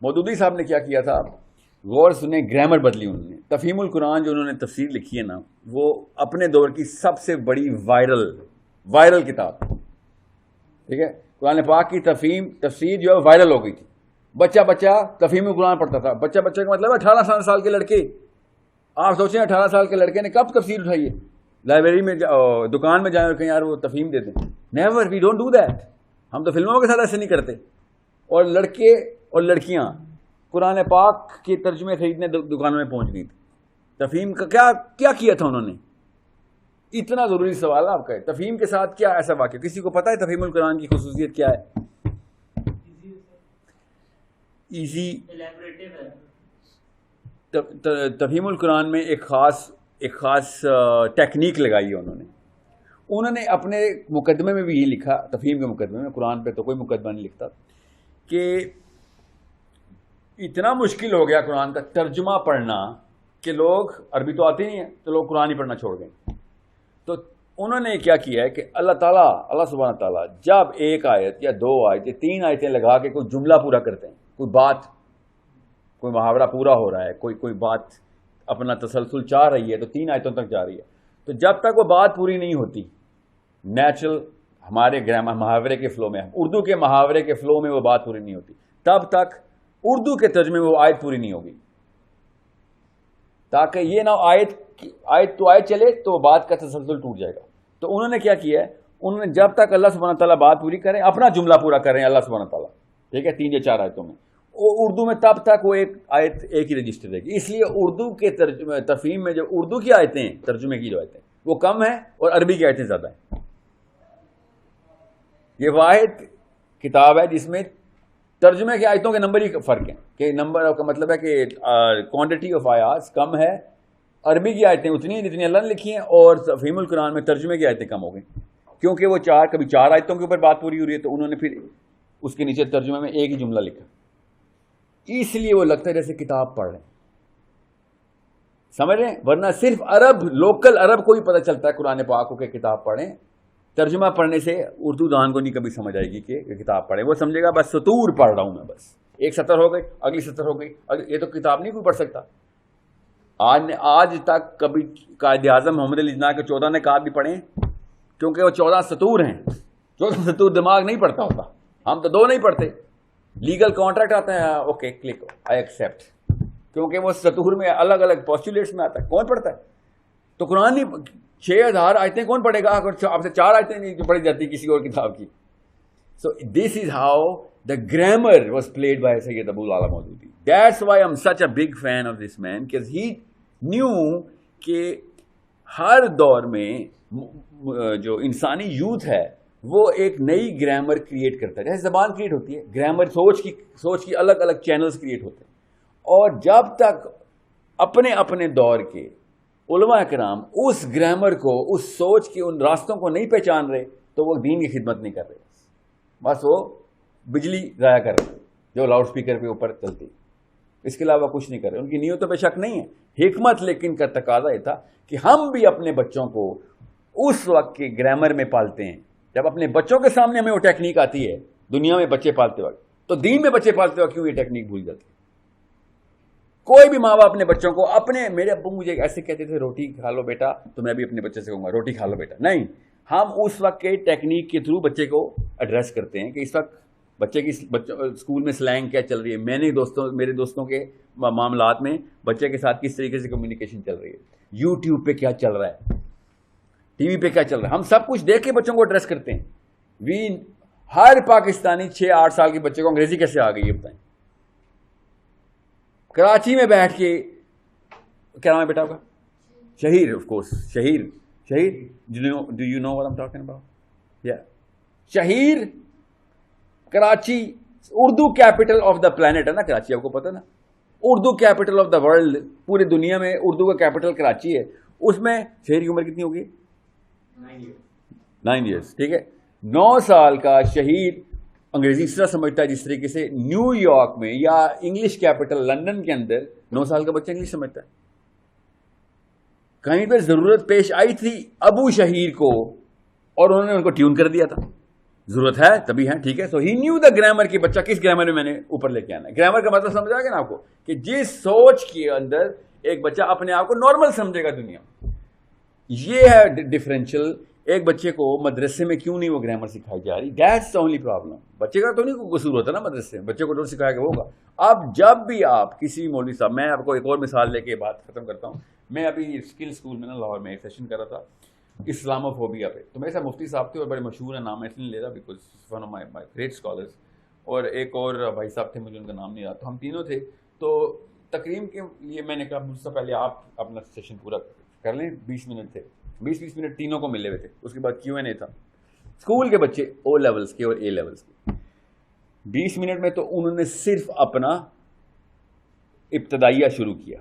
مودودی صاحب نے کیا کیا تھا، غور سنیں، گرامر بدلی انہوں نے. تفہیم القرآن جو انہوں نے تفسیر لکھی ہے نا، وہ اپنے دور کی سب سے بڑی وائرل کتاب. ٹھیک ہے، قرآن پاک کی تفسیر جو ہے وائرل ہو گئی تھی. بچہ تفہیم القرآن پڑھتا تھا. بچہ کا مطلب ہے 18 سال کے لڑکے. آپ سوچیں 18 سال کے لڑکے نے کب تفسیر اٹھائی ہے؟ لائبریری میں دکان میں جائیں اور کہیں یار وہ تفہیم دے دیں. Never, we don't do that. ہم تو فلموں کے ساتھ ایسے نہیں کرتے. اور لڑکے اور لڑکیاں قرآن پاک کے ترجمے خریدنے دکانوں میں پہنچ گئی تھی. تفہیم کا کیا کیا تھا انہوں نے؟ اتنا ضروری سوال ہے آپ کا. تفہیم کے ساتھ کیا ایسا واقعہ؟ کسی کو پتا ہے تفہیم القرآن کی خصوصیت کیا ہے؟ ایزی. تفہیم القرآن میں ایک خاص ٹیکنیک لگائی ہے انہوں نے اپنے مقدمے میں بھی یہ لکھا، تفہیم کے مقدمے میں. قرآن پہ تو کوئی مقدمہ نہیں لکھتا کہ اتنا مشکل ہو گیا قرآن کا ترجمہ پڑھنا کہ لوگ، عربی تو آتی نہیں ہے تو لوگ قرآن ہی پڑھنا چھوڑ گئے. تو انہوں نے کیا کیا ہے کہ اللہ سبحانہ تعالیٰ جب ایک آیت یا 2 آیت یا 3 آیتیں لگا کے کوئی جملہ پورا کرتے ہیں، کوئی محاورہ پورا ہو رہا ہے، کوئی بات اپنا تسلسل چاہ رہی ہے تو 3 آیتوں تک جا رہی ہے، تو جب تک وہ بات پوری نہیں ہوتی، نیچرل ہمارے گرامر محاورے کے فلو میں، اردو کے محاورے کے فلو میں وہ بات پوری نہیں ہوتی، تب تک اردو کے ترجمے میں وہ آیت پوری نہیں ہوگی. تاکہ یہ نہ آیت تو چلے تو بات کا تسلسل ٹوٹ جائے گا. تو انہوں نے کیا کیا ہے، انہوں نے جب تک اللہ سبحانہ تعالیٰ بات پوری کریں، اپنا جملہ پورا کریں اللہ سبحانہ تعالیٰ، ٹھیک ہے، 3 یا 4 آیتوں میں، اردو میں تب تک وہ ایک آیت ایک ہی رجسٹر رہے گی. اس لیے اردو کے تفہیم میں جو اردو کی آیتیں ہیں، ترجمے کی جو آیتیں وہ کم ہیں اور عربی کی آیتیں زیادہ ہیں. یہ واحد کتاب ہے جس میں ترجمے کی آیتوں کے نمبر ہی فرق ہیں، کہ نمبر کا مطلب ہے کہ کوانٹٹی آف آیات کم ہے. عربی کی آیتیں اتنی ہیں جتنی اللہ نے لکھی ہیں، اور تفہیم القرآن میں ترجمے کی آیتیں کم ہو گئی، کیونکہ وہ کبھی 4 آیتوں کے اوپر بات پوری ہو رہی ہے تو انہوں نے پھر اس کے نیچے ترجمے میں ایک ہی جملہ لکھا. اس لیے وہ لگتا ہے جیسے کتاب پڑھ رہے ہیں، سمجھ رہے ہیں. ورنہ صرف لوکل عرب کو ہی پتہ چلتا ہے قرآن پاک کو کہ کتاب پڑھیں. ترجمہ پڑھنے سے اردو دان کو نہیں کبھی سمجھ آئے گی کہ کتاب پڑھیں. وہ سمجھے گا بس سطور پڑھ رہا ہوں میں، بس ایک سطر ہو گئی، اگلی سطر ہو گئی، یہ تو کتاب نہیں کوئی پڑھ سکتا. آج تک کبھی قائد اعظم محمد علی جناح کے 14 نکات بھی پڑھیں، کیونکہ وہ 14 سطور ہیں. 14 سطور دماغ نہیں پڑھتا ہوتا. ہم تو 2 نہیں پڑھتے. لیگل کانٹریکٹ آتا ہے، اوکے کلک آئی ایکسیپٹ، کیونکہ وہ سطور میں الگ الگ پوسٹولیٹس میں آتا ہے. کون پڑھتا ہے؟ تو قرآن نہیں 6000 آیتیں کون پڑھے گا اگر آپ سے 4 آیتیں نہیں پڑھی جاتی کسی اور کتاب کی. So this is how the grammar was played by Syed Abu Alaali Maududi. That's why I'm such a big fan of this man, because he knew کہ ہر دور میں جو انسانی یوتھ ہے وہ ایک نئی گرامر کریٹ کرتا ہے. جیسے زبان کریٹ ہوتی ہے, گرامر سوچ کی الگ الگ چینلز کریٹ ہوتے ہیں, اور جب تک اپنے اپنے دور کے علماء کرام اس گرامر کو, اس سوچ کے ان راستوں کو نہیں پہچان رہے تو وہ دین کی خدمت نہیں کر رہے, بس وہ بجلی ضائع کر رہے جو لاؤڈ اسپیکر پہ اوپر چلتی, اس کے علاوہ کچھ نہیں کر رہے. ان کی نیتوں پہ شک نہیں ہے, حکمت لیکن کا تقاضا یہ تھا کہ ہم بھی اپنے بچوں کو اس وقت کے گرامر میں پالتے ہیں. جب اپنے بچوں کے سامنے ہمیں وہ ٹیکنیک آتی ہے دنیا میں بچے پالتے وقت, تو دین میں بچے پالتے وقت کیوں یہ ٹیکنیک بھول جاتے ہیں؟ کوئی بھی ماں باپ اپنے بچوں کو, میرے ابو مجھے ایسے کہتے تھے روٹی کھا لو بیٹا, تو میں بھی اپنے بچے سے کہوں گا روٹی کھا لو بیٹا. نہیں, ہم اس وقت کے ٹیکنیک کے تھرو بچے کو ایڈریس کرتے ہیں کہ اس وقت بچے کی اسکول میں سلینگ کیا چل رہی ہے, میرے دوستوں کے معاملات میں بچے کے ساتھ کس طریقے سے کمیونیکیشن چل رہی ہے, یوٹیوب پہ کیا چل رہا ہے, ٹی وی پہ کیا چل رہا ہے. ہم سب کچھ دیکھ کے بچوں کو ایڈریس کرتے ہیں. ہر پاکستانی 6-8 سال کے بچے کو انگریزی کیسے آ گئی ہے بتائیں؟ کراچی میں بیٹھ کے, کیا نام ہے بیٹا کا؟ Shahir, of course Shahir. Do you know what I am talking about? یا Shahir Karachi, Urdu capital of the planet ہے نا کراچی, آپ کو پتا نا, Urdu capital of the world, پوری دنیا میں اردو کا کیپٹل کراچی ہے. اس میں شہیر کی عمر کتنی ہوگی؟ 9 ایئرس. ٹھیک ہے, 9 سال کا شہیر انگریزی اس طرح سمجھتا ہے جس طریقے سے نیو یارک میں یا انگلش کیپٹل لندن کے اندر 9 سال کا بچہ انگلش سمجھتا ہے. کہیں پہ ضرورت پیش آئی تھی ابو شہیر کو, اور انہوں نے ان کو ٹیون کر دیا تھا. ضرورت ہے تبھی ہے, ٹھیک ہے. سو ہی نیو دا گرامر کہ بچہ کس گرامر میں نے اوپر لے کے آنا ہے. گرامر کا مطلب سمجھ آ گیا نا آپ کو, کہ جس سوچ کے اندر ایک بچہ اپنے آپ کو نارمل سمجھے گا دنیا میں. یہ ہے ڈفرینشیل. ایک بچے کو مدرسے میں کیوں نہیں وہ گرامر سکھائی جا رہی, دیٹس دا اونلی پرابلم. بچے کا تو نہیں کوئی قصور ہوتا نا مدرسے میں, بچے کو جو سکھایا گیا ہوگا. اب جب بھی آپ کسی مولوی صاحب, میں آپ کو ایک اور مثال لے کے بات ختم کرتا ہوں. میں ابھی اسکل اسکول میں نا لاہور میں ایک سیشن کر رہا تھا اسلاموفوبیا پہ. تو میرے ساتھ مفتی صاحب تھے اور بڑے مشہور ہیں, نام اس لیے لے رہا because one of my great scholars, اور ایک اور بھائی صاحب تھے, مجھے ان کا نام نہیں یاد. تو ہم تینوں تھے. تو تقریم کے لیے میں نے کہا مجھ سے پہلے آپ اپنا سیشن پورا کر لیں. 20 منٹ تھے, 20 منٹ تینوں کو ملے ہوئے تھے. اس کے بعد کیو این اے تھا. اسکول کے بچے او لیولس کے اور اے لیولس کے. 20 منٹ میں تو انہوں نے صرف اپنا ابتدائیہ شروع کیا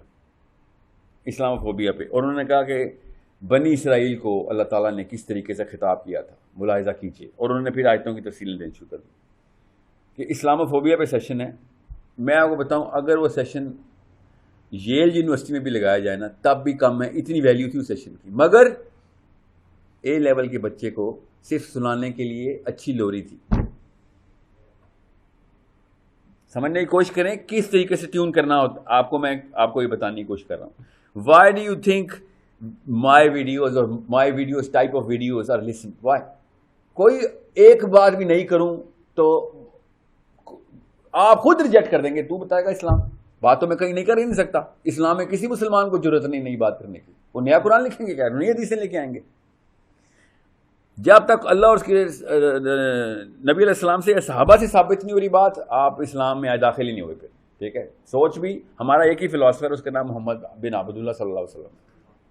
اسلاموفوبیا پہ, اور انہوں نے کہا کہ بنی اسرائیل کو اللہ تعالیٰ نے کس طریقے سے خطاب کیا تھا, ملاحظہ کیجیے. اور انہوں نے پھر آیتوں کی تفصیلیں دینی شروع کر دی کہ اسلاموفوبیا پہ سیشن ہے. میں آپ کو بتاؤں, اگر وہ سیشن ییل یونیورسٹی میں بھی لگایا جائے نا تب بھی کم ہے, اتنی ویلیو تھی اس سیشن کی. مگر اے لیول کے بچے کو صرف سنانے کے لیے اچھی لوری تھی. سمجھنے کی کوشش کریں کس طریقے سے ٹیون کرنا ہوتا آپ کو. میں آپ کو یہ بتانے کی کوشش کر رہا ہوں. Why do you think my videos type of videos are listened? Why? کوئی ایک بار بھی نہیں کروں تو آپ خود ریجیکٹ کر دیں گے. تو بتائے گا اسلام بات تو میں کہیں نہیں کر ہی نہیں سکتا. اسلام میں کسی مسلمان کو ضرورت نہیں نئی بات کرنے کی. وہ نیا قرآن لکھیں گے کیا, نئی حدیثیں لے کے آئیں گے. جب تک اللہ اور اس کے نبی علیہ السلام سے, صحابہ سے ثابت نہیں ہو رہی بات, آپ اسلام میں داخل ہی نہیں ہوئے. پھر ٹھیک ہے, سوچ بھی ہمارا ایک ہی فلاسفر, اس کا نام محمد بن عبداللہ صلی اللہ علیہ وسلم.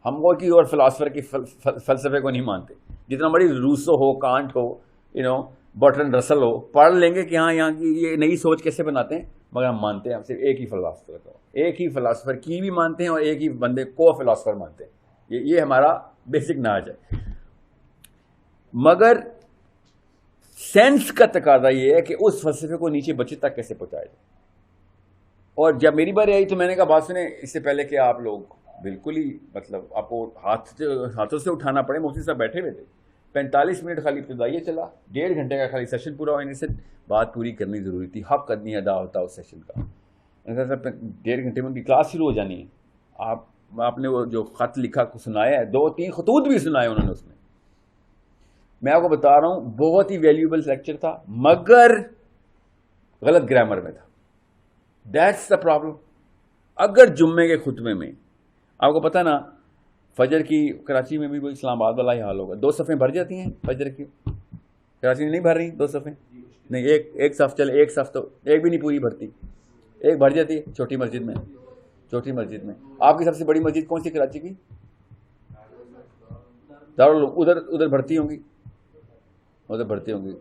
ہم کو کی اور فلاسفر کی فلسفے کو نہیں مانتے. جتنا بڑی روسو ہو, کانٹ ہو, برٹرن رسل ہو, پڑھ لیں گے کہ ہاں یہاں کی یہ نئی سوچ کیسے بناتے ہیں, مگر ہم مانتے ہیں ہم صرف ایک ہی فلاسفر کو, ایک ہی فلاسفر کی بھی مانتے ہیں اور ایک ہی بندے کو فلاسفر مانتے ہیں. یہ ہمارا بیسک ناج ہے. مگر سینس کا تقاضا یہ ہے کہ اس فلسفے کو نیچے بچے تک کیسے پہنچایا جائے. اور جب میری باری آئی تو میں نے کہا بات سنیں, اس سے پہلے کہ آپ لوگ بالکل ہی مطلب آپ کو ہاتھوں سے اٹھانا پڑے. مفتی صاحب بیٹھے ہوئے تھے, 45 منٹ خالی ابتدائیہ چلا, 1.5 گھنٹے کا خالی سیشن پورا ہونے سے بات پوری کرنی ضروری تھی. حق آدمی ادا ہوتا اس سیشن کا. 1.5 گھنٹے میں ان کی کلاس شروع ہو جانی ہے. آپ نے وہ جو خط لکھا کو سنایا ہے, 2-3 خطوط بھی سنائے انہوں نے اس میں. میں آپ کو بتا رہا ہوں بہت ہی ویلیوبل لیکچر تھا, مگر غلط گرامر میں تھا. That's the problem. اگر جمعے کے خطبے میں آپ کو پتا نا, فجر کی کراچی میں بھی اسلام آباد والا ہی حال ہوگا, 2 صفیں بھر جاتی ہیں فجر کی. کراچی میں نہیں بھر رہی 2 صفیں, نہیں ایک صف چلے, ایک صف تو ایک بھی نہیں پوری بھرتی. ایک بھر جاتی ہے چھوٹی مسجد میں. چھوٹی مسجد میں آپ کی سب سے بڑی مسجد کون سی کراچی کی؟ دارالعلوم. ادھر بھرتی ہوں گی, ادھر بھرتی ہوں گی.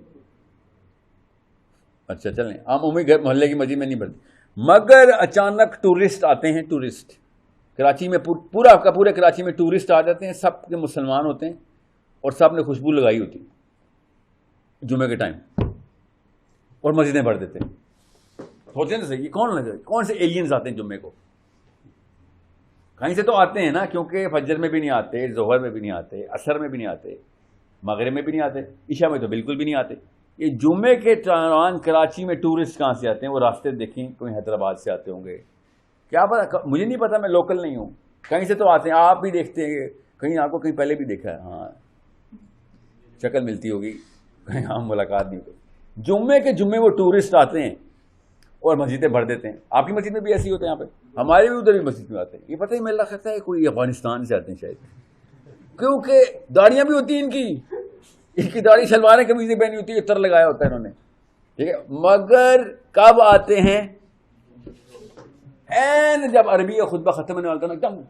اچھا چلیں, عمومی گھر محلے کی مسجد میں نہیں بھرتی. مگر اچانک ٹورسٹ آتے ہیں, ٹورسٹ کراچی میں پورا کا پورے کراچی میں ٹورسٹ آ جاتے ہیں, سب کے مسلمان ہوتے ہیں اور سب نے خوشبو لگائی ہوتی جمعے کے ٹائم, اور مسجدیں بھر دیتے ہیں. سوچیں نا صحیح, کون سے ایلینز آتے ہیں جمعے کو؟ کہیں سے تو آتے ہیں نا, کیونکہ فجر میں بھی نہیں آتے, ظہر میں بھی نہیں آتے, عصر میں بھی نہیں آتے, مغرب میں بھی نہیں آتے, عشاء میں تو بالکل بھی نہیں آتے. یہ جمعے کے دوران کراچی میں ٹورسٹ کہاں سے آتے ہیں؟ وہ راستے دیکھیں, کوئی حیدرآباد سے آتے ہوں گے, کیا پتا, مجھے نہیں پتا, میں لوکل نہیں ہوں. کہیں سے تو آتے ہیں, آپ بھی دیکھتے ہیں, کہیں آپ کو کہیں پہلے بھی دیکھا ہے, ہاں شکل ملتی ہوگی, کہیں عام ملاقات نہیں ہوئی. جمعے کے جمعے وہ ٹورسٹ آتے ہیں اور مسجدیں بھر دیتے ہیں. آپ کی مسجد میں بھی ایسی ہوتے ہیں؟ یہاں پہ ہمارے بھی ادھر بھی مسجد میں آتے ہیں. یہ پتہ ہی میرا خیال ہے کوئی افغانستان سے آتے ہیں شاید, کیونکہ داڑیاں بھی ہوتی ہیں ان کی داڑھی شلواریں کبھی سے پہنی ہوتی ہے, اتر لگایا ہوتا ہے انہوں نے, ٹھیک ہے. مگر کب آتے ہیں؟ این جب عربی کا خطبہ ختم ہونے والا تھا نا, ایک دم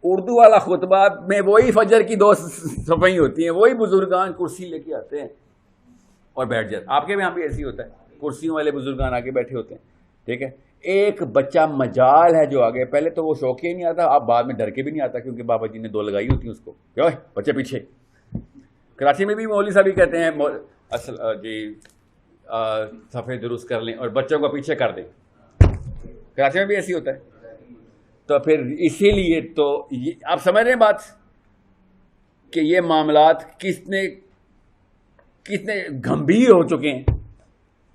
اردو والا خطبہ میں وہی فجر کی 2 صفحیں ہوتی ہیں, وہی بزرگان کرسی لے کے آتے ہیں اور بیٹھ جاتے. آپ کے یہاں بھی ایسی ہوتا ہے, کرسیوں والے بزرگان آگے بیٹھے ہوتے ہیں, ٹھیک ہے. ایک بچہ مجال ہے جو آگے, پہلے تو وہ شوق ہی نہیں آتا, اب بعد میں ڈر کے بھی نہیں آتا, کیونکہ بابا جی نے 2 لگائی ہوتی ہیں اس کو, کیا بچے پیچھے. کراچی میں بھی مولوی صاحب ہی کہتے ہیں اصل جی صفحے درست کر لیں اور بچوں کو پیچھے کر دیں. کراچی میں بھی ایسی ہوتا ہے. تو پھر اسی لیے تو آپ سمجھ رہے ہیں بات, کہ یہ معاملات کتنے گمبھیر ہو چکے ہیں,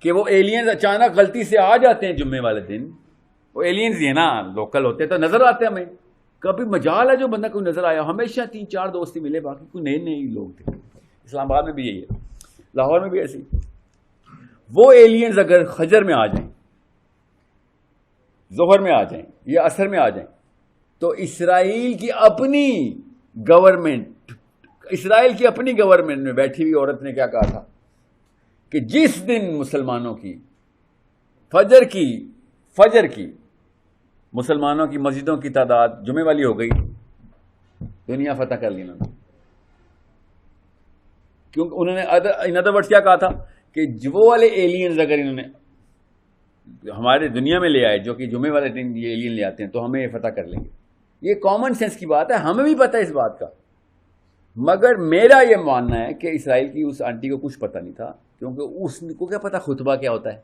کہ وہ ایلینز اچانک غلطی سے آ جاتے ہیں جمعے والے دن. وہ ایلینز یہ نا لوکل ہوتے تو نظر آتے ہیں ہمیں, کبھی مجال ہے جو بندہ کوئی نظر آیا, ہمیشہ 3-4 دوست ہی ملے, باقی کوئی نئے لوگ تھے. اسلام آباد میں بھی یہی ہے, لاہور میں بھی ایسی. وہ ایلینز اگر فجر میں آ جائیں, ظہر میں آ جائیں یا عصر میں آ جائیں, تو اسرائیل کی اپنی گورنمنٹ میں بیٹھی ہوئی عورت نے کیا کہا تھا, کہ جس دن مسلمانوں کی فجر کی مسلمانوں کی مسجدوں کی تعداد جمعے والی ہو گئی, دنیا فتح کر لی انہوں نے. کیونکہ انہوں نے ان ادر ورڈز کیا کہا تھا, کہ وہ والے ایلینز اگر انہوں نے ہمارے دنیا میں لے آئے, جو کہ جمعے والے دن یہ ایلین لے آتے ہیں, تو ہمیں یہ فتح کر لیں گے. یہ کامن سینس کی بات ہے, ہمیں بھی پتہ ہے اس بات کا. مگر میرا یہ ماننا ہے کہ اسرائیل کی اس آنٹی کو کچھ پتہ نہیں تھا, کیونکہ اس کو کیا پتہ خطبہ کیا ہوتا ہے,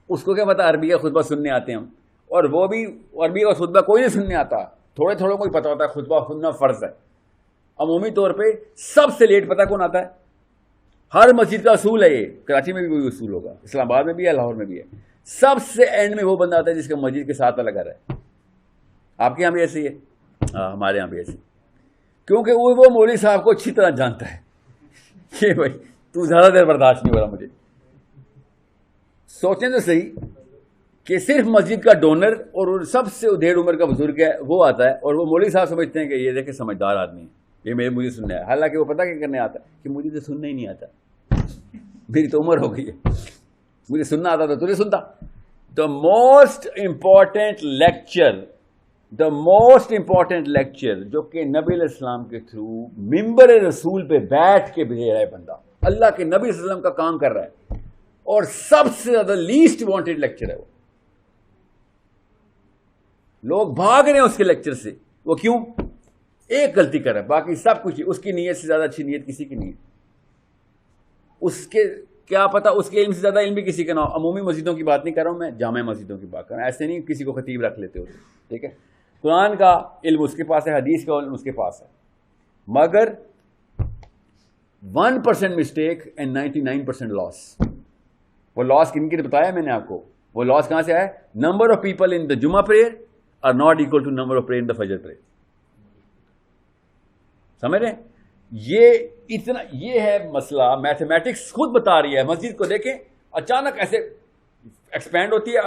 اس کو کیا پتہ عربی کا خطبہ سننے آتے ہیں ہم, اور وہ بھی عربی کا خطبہ کوئی نہیں سننے آتا, تھوڑے کو ہی پتہ ہوتا ہے خطبہ سننا فرض ہے. عمومی طور پہ سب سے لیٹ پتہ کون آتا ہے؟ ہر مسجد کا اصول ہے یہ, کراچی میں بھی وہی اصول ہوگا, اسلام آباد میں بھی ہے, لاہور میں بھی ہے. سب سے اینڈ میں وہ بندہ آتا ہے جس کا مسجد کے ساتھ لگا رہا ہے. آپ کے یہاں بھی ایسے ہی ہے؟ ہاں ہمارے یہاں بھی ایسے, کیونکہ وہ مولوی صاحب کو اچھی طرح جانتا ہے کہ بھائی تو زیادہ دیر برداشت نہیں ہو رہا مجھے. سوچیں تو صحیح کہ صرف مسجد کا ڈونر اور سب سے ڈھیر عمر کا بزرگ ہے وہ آتا ہے, اور وہ مولوی صاحب سمجھتے ہیں کہ یہ دیکھیں سمجھدار آدمی ہے, یہ مجھے سننا ہے. حالانکہ وہ پتہ کیا کرنے آتا ہے, کہ مجھے تو سننا ہی نہیں آتا, میری تو عمر ہو گئی ہے, مجھے سننا آتا تو تجھے سنتا. دا موسٹ امپورٹنٹ لیکچر جو کہ نبی علیہ السلام کے تھرو ممبر رسول پہ بیٹھ کے دے رہا ہے بندہ, اللہ کے نبی صلی اللہ علیہ وسلم کا کام کر رہا ہے, اور سب سے زیادہ لیسٹ وانٹڈ لیکچر ہے وہ. لوگ بھاگ رہے ہیں اس کے لیکچر سے. وہ کیوں؟ ایک غلطی کر رہا ہے, باقی سب کچھ اس کی نیت سے زیادہ اچھی نیت کسی کی نہیں ہے. اس کے کیا پتا, اس کے علم سے زیادہ علم بھی کسی کا نہ ہو. عمومی مسجدوں کی بات نہیں کر رہا ہوں میں, جامع مسجدوں کی بات کر رہا ہوں. ایسے نہیں کسی کو خطیب رکھ لیتے ہوتے, ٹھیک ہے. قرآن کا علم اس کے پاس ہے, حدیث کا علم اس کے پاس ہے, مگر 1% مسٹیک اینڈ 99% لاس. وہ لاس کن کی بتایا میں نے آپ کو, وہ لاس کہاں سے آیا؟ Number of people in the جمعہ prayer are not equal to number of prayer in the فجر پریئر. سمجھ رہے ہیں؟ یہ ہے مسئلہ. میتھمیٹکس خود بتا رہی ہے. مسجد کو دیکھیں, اچانک ایسے ایکسپینڈ ہوتی ہے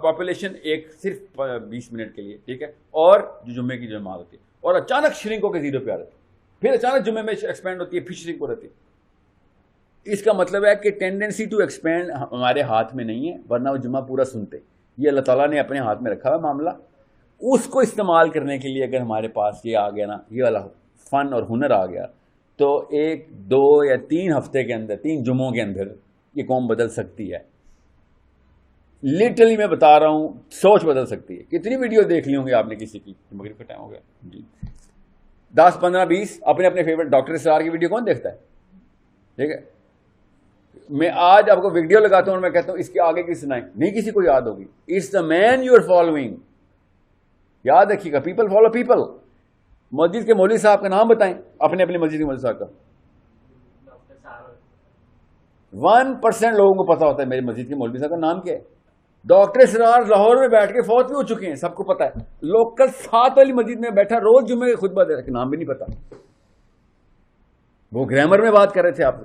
پاپولیشن ایک صرف 20 منٹ کے لیے, ٹھیک ہے, اور جو جمعے کی جماعت ہوتی ہے, اور اچانک شرنک ہو کے 0 پہ آ جاتی ہے. پھر اچانک جمعے میں ایکسپینڈ ہوتی ہے, پھر شرنک ہو رہتی ہے. اس کا مطلب ہے کہ ٹینڈنسی ٹو ایکسپینڈ ہمارے ہاتھ میں نہیں ہے، ورنہ وہ جمعہ پورا سنتے. یہ اللہ تعالیٰ نے اپنے ہاتھ میں رکھا ہوا معاملہ. اس کو استعمال کرنے کے لیے اگر ہمارے پاس یہ آ گیا نا، یہ والا فن اور ہنر آ گیا، تو 1 2 یا 3 ہفتے کے اندر، 3 جمعوں کے اندر یہ قوم بدل سکتی ہے. لٹرلی میں بتا رہا ہوں، سوچ بدل سکتی ہے. کتنی ویڈیو دیکھ لی ہوں گے آپ نے کسی کی؟ مغرب کا ٹائم ہو گیا جی. 10 15 20 اپنے اپنے فیورٹ ڈاکٹر اسرار کی ویڈیو کون دیکھتا ہے؟ ٹھیک ہے، میں آج آپ کو ویڈیو لگاتا ہوں اور میں کہتا ہوں اس کے آگے کی سنائیں، نہیں کسی کو یاد ہوگی. It's the main you are following. یاد رکھیے گا، پیپل فالو پیپل. مسجد کے مولوی صاحب کا نام بتائیں، اپنے اپنے مسجد کے مولوی صاحب کا. 1% لوگوں کو پتا ہوتا ہے میری مسجد کے مولوی صاحب کا نام کیا ہے. ڈاکٹر اسرار لاہور میں بیٹھ کے فوت بھی ہو چکے ہیں، سب کو پتا ہے. لوکل 7 والی مسجد میں بیٹھا روز جمعے خطبہ دے رہا، نام بھی نہیں پتا. وہ گرامر میں بات کر رہے تھے آپ سے،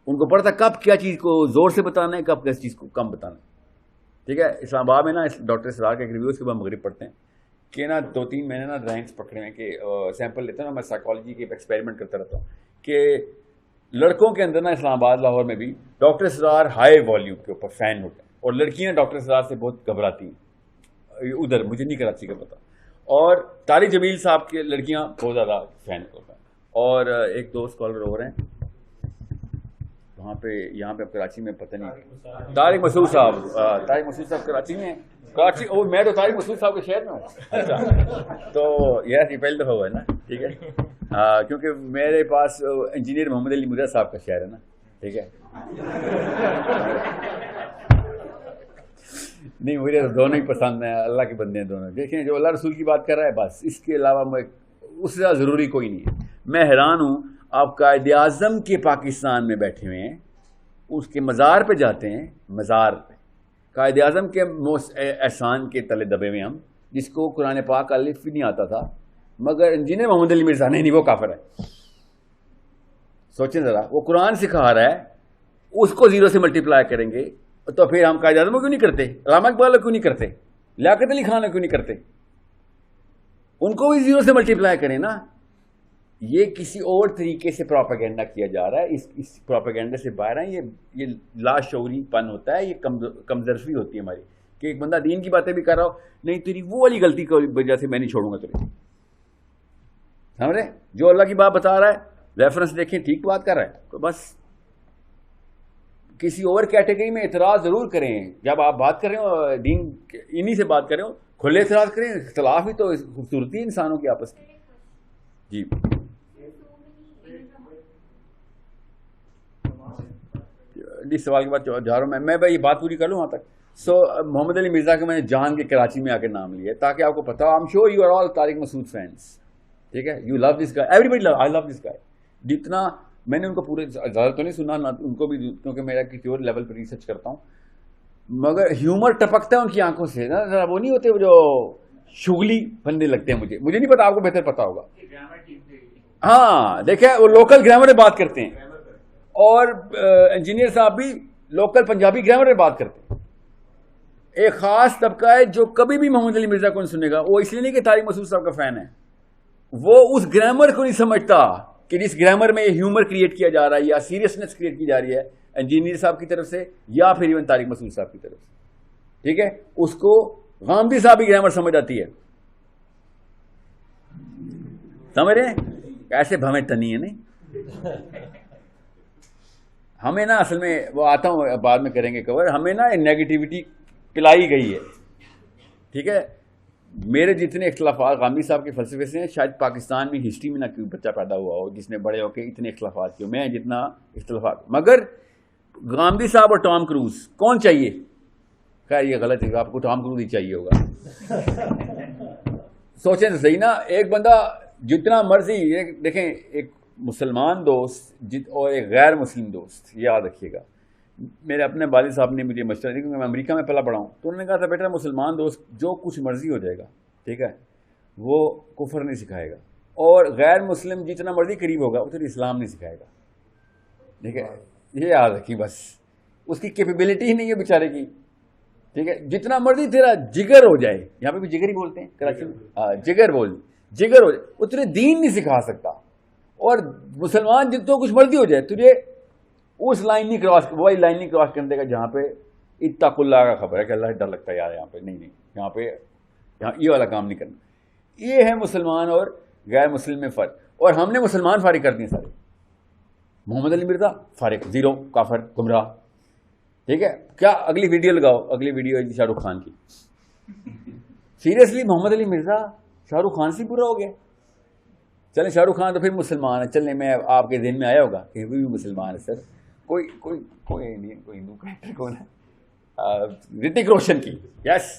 ان کو پڑھتا کب کیا چیز کو زور سے بتانا ہے، کب کس چیز کو کم بتانا ہے. ٹھیک ہے، اسلام آباد میں نا ڈاکٹر اسرار کا ایک ریویو اس کے بعد مغرب پڑھتے ہیں کہ نا 2-3 مہینے نا رینکس پکڑے ہیں کہ سیمپل لیتے ہیں نا. میں سائیکالوجی کے ایکسپیریمنٹ کرتا رہتا ہوں کہ لڑکوں کے اندر نا اسلام آباد لاہور میں بھی ڈاکٹر اسرار ہائی والیوم کے اوپر فین ہوتے ہیں، اور لڑکیاں ڈاکٹر اسرار سے بہت گھبراتی ہیں. ادھر مجھے نہیں کراچی کا پتا. اور طارق جمیل صاحب کی لڑکیاں بہت زیادہ فین ہوتے ہیں. اور ایک 2 اسکالر اور ہیں وہاں پہ، یہاں پہ کراچی میں پتہ نہیں، طارق مسعود صاحب. طارق مسعود صاحب کراچی میں ہیں. کراچی، میں تو طارق مسعود صاحب کے شہر میں ہوں. اچھا، تو یہ پہلی دفعہ ہوا ہے نا. ٹھیک ہے، کیونکہ میرے پاس انجینئر محمد علی مرزا صاحب کا شہر ہے نا. ٹھیک ہے، نہیں مجھے دونوں ہی پسند ہیں، اللہ کے بندے ہیں دونوں. دیکھیں جو اللہ رسول کی بات کر رہا ہے بس، اس کے علاوہ میں اس سے زیادہ ضروری کوئی نہیں ہے. میں حیران ہوں، آپ قائد اعظم کے پاکستان میں بیٹھے ہوئے ہیں، اس کے مزار پہ جاتے ہیں، مزار پہ قائد اعظم کے احسان کے تلے دبے ہوئے ہم، جس کو قرآن پاک کا الف بھی نہیں آتا تھا، مگر انجینئر محمد علی مرزا نہیں، وہ کافر ہے. سوچیں ذرا، وہ قرآن سکھا رہا ہے، اس کو 0 سے ملٹیپلائی کریں گے تو پھر ہم قائد اعظم کو کیوں نہیں کرتے؟ علامہ اقبال کو کیوں نہیں کرتے؟ لیاقت علی خان کو کیوں نہیں کرتے؟ ان کو بھی 0 سے ملٹیپلائی کریں نا. یہ کسی اور طریقے سے پروپیگنڈا کیا جا رہا ہے. اس پروپیگنڈا سے باہر ہیں. یہ لاشعوری پن ہوتا ہے، یہ کمزرفی ہوتی ہے ہماری کہ ایک بندہ دین کی باتیں بھی کر رہا ہو، نہیں تیری وہ والی غلطی کی وجہ سے میں نہیں چھوڑوں گا تجھے. سمجھے؟ جو اللہ کی بات بتا رہا ہے، ریفرنس دیکھیں، ٹھیک بات کر رہا ہے، تو بس کسی اور کیٹیگری میں اعتراض ضرور کریں. جب آپ بات کر رہے ہو دین، انہی سے بات کر رہے ہو، کھلے اعتراض کریں. اختلاف بھی تو خوبصورتی ہے انسانوں کی آپس کی. جی اس سوال کے بعد جا رہا ہوں میں بھائی یہ بات پوری کر لوں وہاں تک. سو محمد علی مرزا کا میں نے جان کے کراچی میں آ کے نام لیا تاکہ آپ کو پتا ہو. I am sure you are all Tariq Masood fans. ٹھیک ہے، you love this guy, every بڈی لو، آئی لو دس گائے. جتنا میں نے ان کو پورے زیادہ تو نہیں سنا، نہ ان کو بھی، کیونکہ میرا کسی اور لیول پہ ریسرچ کرتا ہوں، مگر ہیومر ٹپکتا ہے ان کی آنکھوں سے نا. وہ نہیں ہوتے وہ جو شغلی بندے لگتے ہیں. مجھے نہیں پتا، آپ کو بہتر پتا ہوگا. ہاں دیکھیں، وہ لوکل گرامر میں بات کرتے ہیں، اور انجینئر صاحب بھی لوکل پنجابی گرامر میں بات کرتے ہیں. ایک خاص طبقہ ہے جو کبھی بھی محمد علی مرزا کو نہیں سنے گا. وہ اس لیے نہیں کہ طارق مسعود صاحب کا فین ہے، وہ اس گرامر کو نہیں سمجھتا کہ جس گرامر میں یہ ہیومر کریٹ کیا جا رہا ہے یا سیریسنس کریٹ کی جا رہی ہے انجینئر صاحب کی طرف سے یا پھر ایون طارق مسعود صاحب کی طرف سے. ٹھیک ہے، اس کو غامدی صاحب کی گرامر سمجھ آتی ہے. سمجھ رہے ہیں؟ ایسے بھویں تنی ہے نہیں. ہمیں نا اصل میں وہ آتا ہوں بعد میں کریں گے کور. ہمیں نا نیگیٹیوٹی پلائی گئی ہے. ٹھیک ہے، میرے جتنے اختلافات غامدی صاحب کے فلسفے سے ہیں، شاید پاکستان میں ہسٹری میں نہ کوئی بچہ پیدا ہوا ہو جس نے بڑے ہو کے اتنے اختلافات کیے. میں جتنا اختلافات، مگر غامدی صاحب اور ٹام کروز کون چاہیے؟ خیر یہ غلط ہے، آپ کو ٹام کروز ہی چاہیے ہوگا. سوچیں تو صحیح نا. ایک بندہ جتنا مرضی، دیکھیں ایک مسلمان دوست اور ایک غیر مسلم دوست، یاد رکھیے گا. میرے اپنے والد صاحب نے مجھے مشورہ دیا، کیونکہ میں امریکہ میں پلا پڑھا ہوں، تو انہوں نے کہا تھا بیٹا مسلمان دوست جو کچھ مرضی ہو جائے گا، ٹھیک ہے، وہ کفر نہیں سکھائے گا، اور غیر مسلم جتنا مرضی قریب ہوگا اتنا اسلام نہیں سکھائے گا. ٹھیک ہے، یہ یاد رکھی بس. اس کی کیپیبلٹی ہی نہیں ہے بیچارے کی. ٹھیک ہے، جتنا مرضی تیرا جگر ہو جائے، یہاں پہ بھی جگر ہی بولتے ہیں کراچی میں، جگر ہو جائے، وہ تجھے دین نہیں سکھا سکتا. اور مسلمان جتنا کچھ مرضی ہو جائے، تجھے اس لائن نہیں کراس، وہی لائن نہیں کراس کرنے کا جہاں پہ اتقوا اللہ کا خبر ہے کہ اللہ سے ڈر لگتا ہے یار یہاں پہ نہیں، یہاں پہ یہ والا کام نہیں کرنا. یہ ہے مسلمان اور غیر مسلم میں فرق. اور ہم نے مسلمان فارغ کر دیے سارے. محمد علی مرزا فارغ، زیرو، کافر، گمراہ. ٹھیک ہے، کیا اگلی ویڈیو لگاؤ، اگلی ویڈیو ہے شاہ رخ خان کی. سیریسلی محمد علی مرزا شاہ رخ خان سے برا ہو گیا. چلیں شاہ رخ خان تو پھر مسلمان ہے، چلیں میں آپ کے ذہن میں آیا ہوگا کہ وہ بھی مسلمان ہے. سر کوئی انڈین، کوئی ہندو کریکٹر کون ہے؟ رتک روشن کی. یس،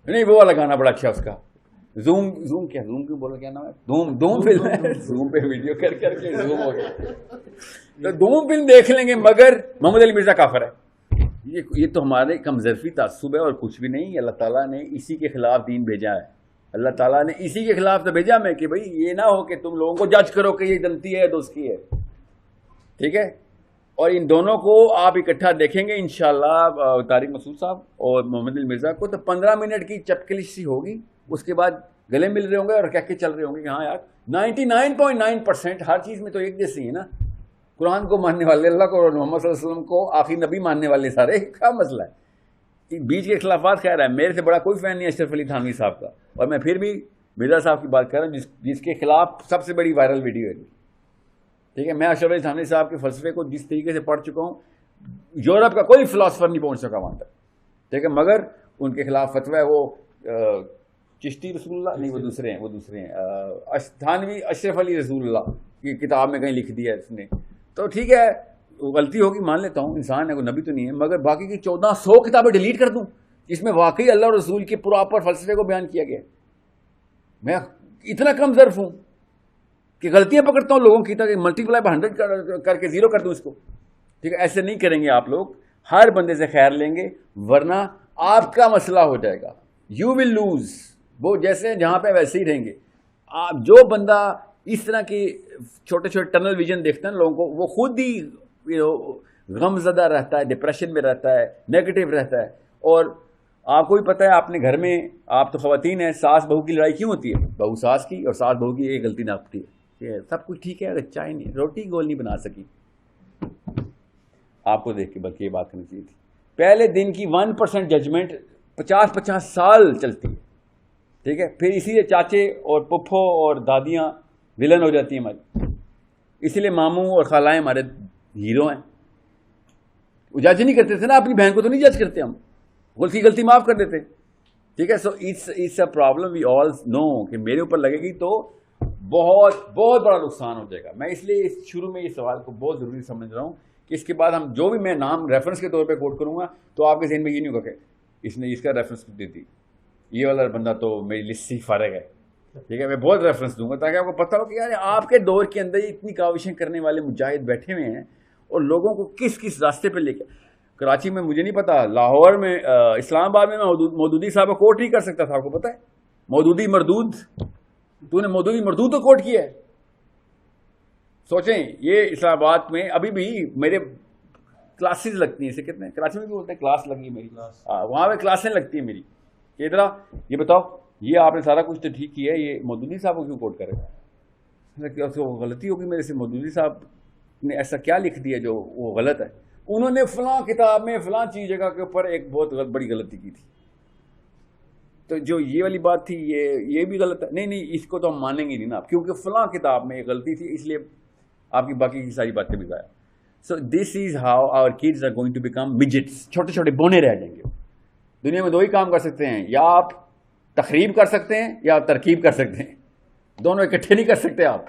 نہیں وہ والا گانا بڑا اچھا اس کا. زوم کیا، زوم کیوں بولو، کیا نام ہے؟ دوم فلم ہے. زوم پہ ویڈیو کر کے زوم ہو گیا. تو دوم فلم دیکھ لیں گے، مگر محمد علی مرزا کافر ہے. یہ تو ہمارے کمزرفی تعصب ہے اور کچھ بھی نہیں. اللہ تعالیٰ نے اسی کے خلاف دین بھیجا ہے. اللہ تعالیٰ نے اسی کے خلاف تو بھیجا میں کہ بھائی یہ نہ ہو کہ تم لوگوں کو جج کرو کہ یہ جنتی ہے تو اس کی ہے. ٹھیک ہے، اور ان دونوں کو آپ اکٹھا دیکھیں گے انشاءاللہ، طارق مسعود صاحب اور محمد علی مرزا کو، تو 15 منٹ کی چپکلش سی ہوگی. اس کے بعد گلے مل رہے ہوں گے اور کہہ کے چل رہے ہوں گے کہ ہاں یار 99.9% ہر چیز میں تو ایک جیسی ہے نا. قرآن کو ماننے والے، اللہ کو اور محمد صلی اللہ علیہ وسلم کو آخری نبی ماننے والے سارے، کیا مسئلہ ہے؟ بیچ کے اختلافات خیر ہے. میرے سے بڑا کوئی فین نہیں اشرف علی تھانوی صاحب کا، اور میں پھر بھی مرزا صاحب کی بات کر رہا ہوں جس کے خلاف سب سے بڑی وائرل ویڈیو ہے. ٹھیک ہے، میں اشرف علی تھانوی صاحب کے فلسفے کو جس طریقے سے پڑھ چکا ہوں، یورپ کا کوئی فلاسفر نہیں پہنچ سکا وہاں تک. ٹھیک ہے، مگر ان کے خلاف فتویٰ ہے وہ چشتی رسول اللہ نہیں، وہ دوسرے ہیں تھانوی اشرف علی رسول اللہ کی کتاب میں کہیں لکھ دیا ہے اس نے. تو ٹھیک ہے، غلطی ہوگی مان لیتا ہوں، انسان ہے، کوئی نبی تو نہیں ہے. مگر باقی کی 1400 کتابیں ڈیلیٹ کر دوں جس میں واقعی اللہ اور رسول کے پراپر فلسفے کو بیان کیا گیا. میں اتنا کم ظرف ہوں کہ غلطیاں پکڑتا ہوں لوگوں کی، تاکہ ملٹی پلائی بائی 100 کر کے 0 کر دوں اس کو. ٹھیک ہے، ایسے نہیں کریں گے آپ لوگ. ہر بندے سے خیر لیں گے، ورنہ آپ کا مسئلہ ہو جائے گا. You will lose. وہ جیسے جہاں پہ ویسے ہی رہیں گے. جو بندہ اس طرح کی چھوٹے چھوٹے ٹنل ویژن دیکھتا ہے لوگوں کو، وہ خود ہی غم زدہ رہتا ہے، ڈپریشن میں رہتا ہے، نیگیٹو رہتا ہے. اور آپ کو بھی پتہ ہے، آپ نے گھر میں، آپ تو خواتین ہیں، ساس بہو کی لڑائی کیوں ہوتی ہے؟ بہو ساس کی اور ساس بہو کی ایک غلطی ناپتی ہے کہ سب کچھ ٹھیک ہے، اچھا ہی نہیں، روٹی گول نہیں بنا سکی. آپ کو دیکھ کے بلکہ یہ بات کرنی چاہیے تھی. پہلے دن کی 1% ججمنٹ 50 سال چلتی ہے. ٹھیک ہے، پھر اسی لیے چاچے اور پپھو اور دادیاں ولن ہو جاتی ہیں ہماری. اسی لیے ماموں اور خالائیں ہمارے ہیرو ہیں. وہ جج نہیں کرتے تھے نا، اپنی بہن کو تو نہیں جج کرتے ہم، غلطی معاف کر دیتے. ٹھیک ہے، so it's a problem we آل نو کہ میرے اوپر لگے گی تو بہت بہت بڑا نقصان ہو جائے گا. میں اس لیے شروع میں اس سوال کو بہت ضروری سمجھ رہا ہوں کہ اس کے بعد ہم جو بھی میں نام ریفرنس کے طور پہ کوٹ کروں گا تو آپ کے ذہن میں یہ نہیں ہوگا کہ اس نے اس کا ریفرنس دی تھی، یہ والا بندہ تو میری لسٹ سے فارغ ہے. ٹھیک ہے، میں بہت ریفرنس دوں گا تاکہ آپ کو پتہ ہو کہ یار آپ کے دور کے اندر اتنی کاوشیں کرنے والے مجاہد بیٹھے ہوئے ہیں اور لوگوں کو کس کس راستے پہ لے کے. کراچی میں مجھے نہیں پتا، لاہور میں، اسلام آباد میں مودودی صاحب کو کوٹ نہیں کر سکتا تھا. آپ کو پتہ ہے مودودی مردود، تو نے مودودی مردود تو کوٹ کیا ہے. سوچیں، یہ اسلام آباد میں ابھی بھی میرے کلاسز لگتی ہیں، اسے کتنے کراچی میں بھی بولتے ہیں کلاس لگی میری، وہاں پہ کلاسیں لگتی ہیں میری کہ ادھر یہ بتاؤ یہ آپ نے سارا کچھ تو ٹھیک کیا ہے، یہ مودودی صاحب کو کیوں کوٹ کرے؟ غلطی ہوگی میرے سے، مودودی صاحب نے ایسا کیا لکھ دیا جو وہ غلط ہے؟ انہوں نے فلاں کتاب میں فلاں چیز جگہ کے اوپر ایک بہت بڑی غلطی کی تھی، تو جو یہ والی بات تھی یہ بھی غلط ہے. نہیں اس کو تو ہم مانیں گے نہیں نا، کیونکہ فلاں کتاب میں ایک غلطی تھی، اس لیے آپ کی باقی کی ساری باتیں بھی ضائع. So this is how our kids are going to become midgets. چھوٹے چھوٹے بونے رہ جائیں گے. دنیا میں 2 ہی کام کر سکتے ہیں، یا آپ تخریب کر سکتے ہیں یا آپ ترکیب کر سکتے ہیں، دونوں اکٹھے نہیں کر سکتے آپ.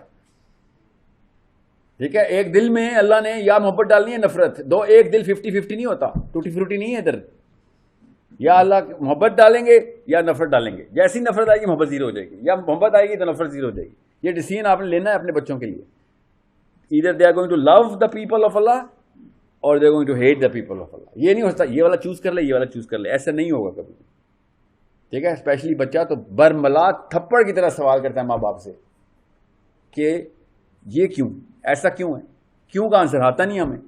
ٹھیک ہے، ایک دل میں اللہ نے یا محبت ڈالنی ہے نفرت، ایک دل 50-50 نہیں ہوتا، ٹوٹی فروٹی نہیں ہے ادھر. یا اللہ محبت ڈالیں گے یا نفرت ڈالیں گے. جیسی نفرت آئے گی محبت 0 ہو جائے گی، یا محبت آئے گی تو نفرت 0 ہو جائے گی. یہ ڈیسیژن آپ نے لینا ہے اپنے بچوں کے لیے. either they are going to love the people of Allah or they are going to hate the people of Allah. یہ نہیں ہو سکتا یہ والا چوز کر لے یہ والا چوز کر لے، ایسا نہیں ہوگا کبھی. ٹھیک ہے، اسپیشلی بچہ تو برملا تھپڑ کی طرح سوال کرتا ہے ماں باپ سے کہ یہ کیوں، ایسا کیوں ہے، کیوں کا آنسر آتا نہیں ہمیں.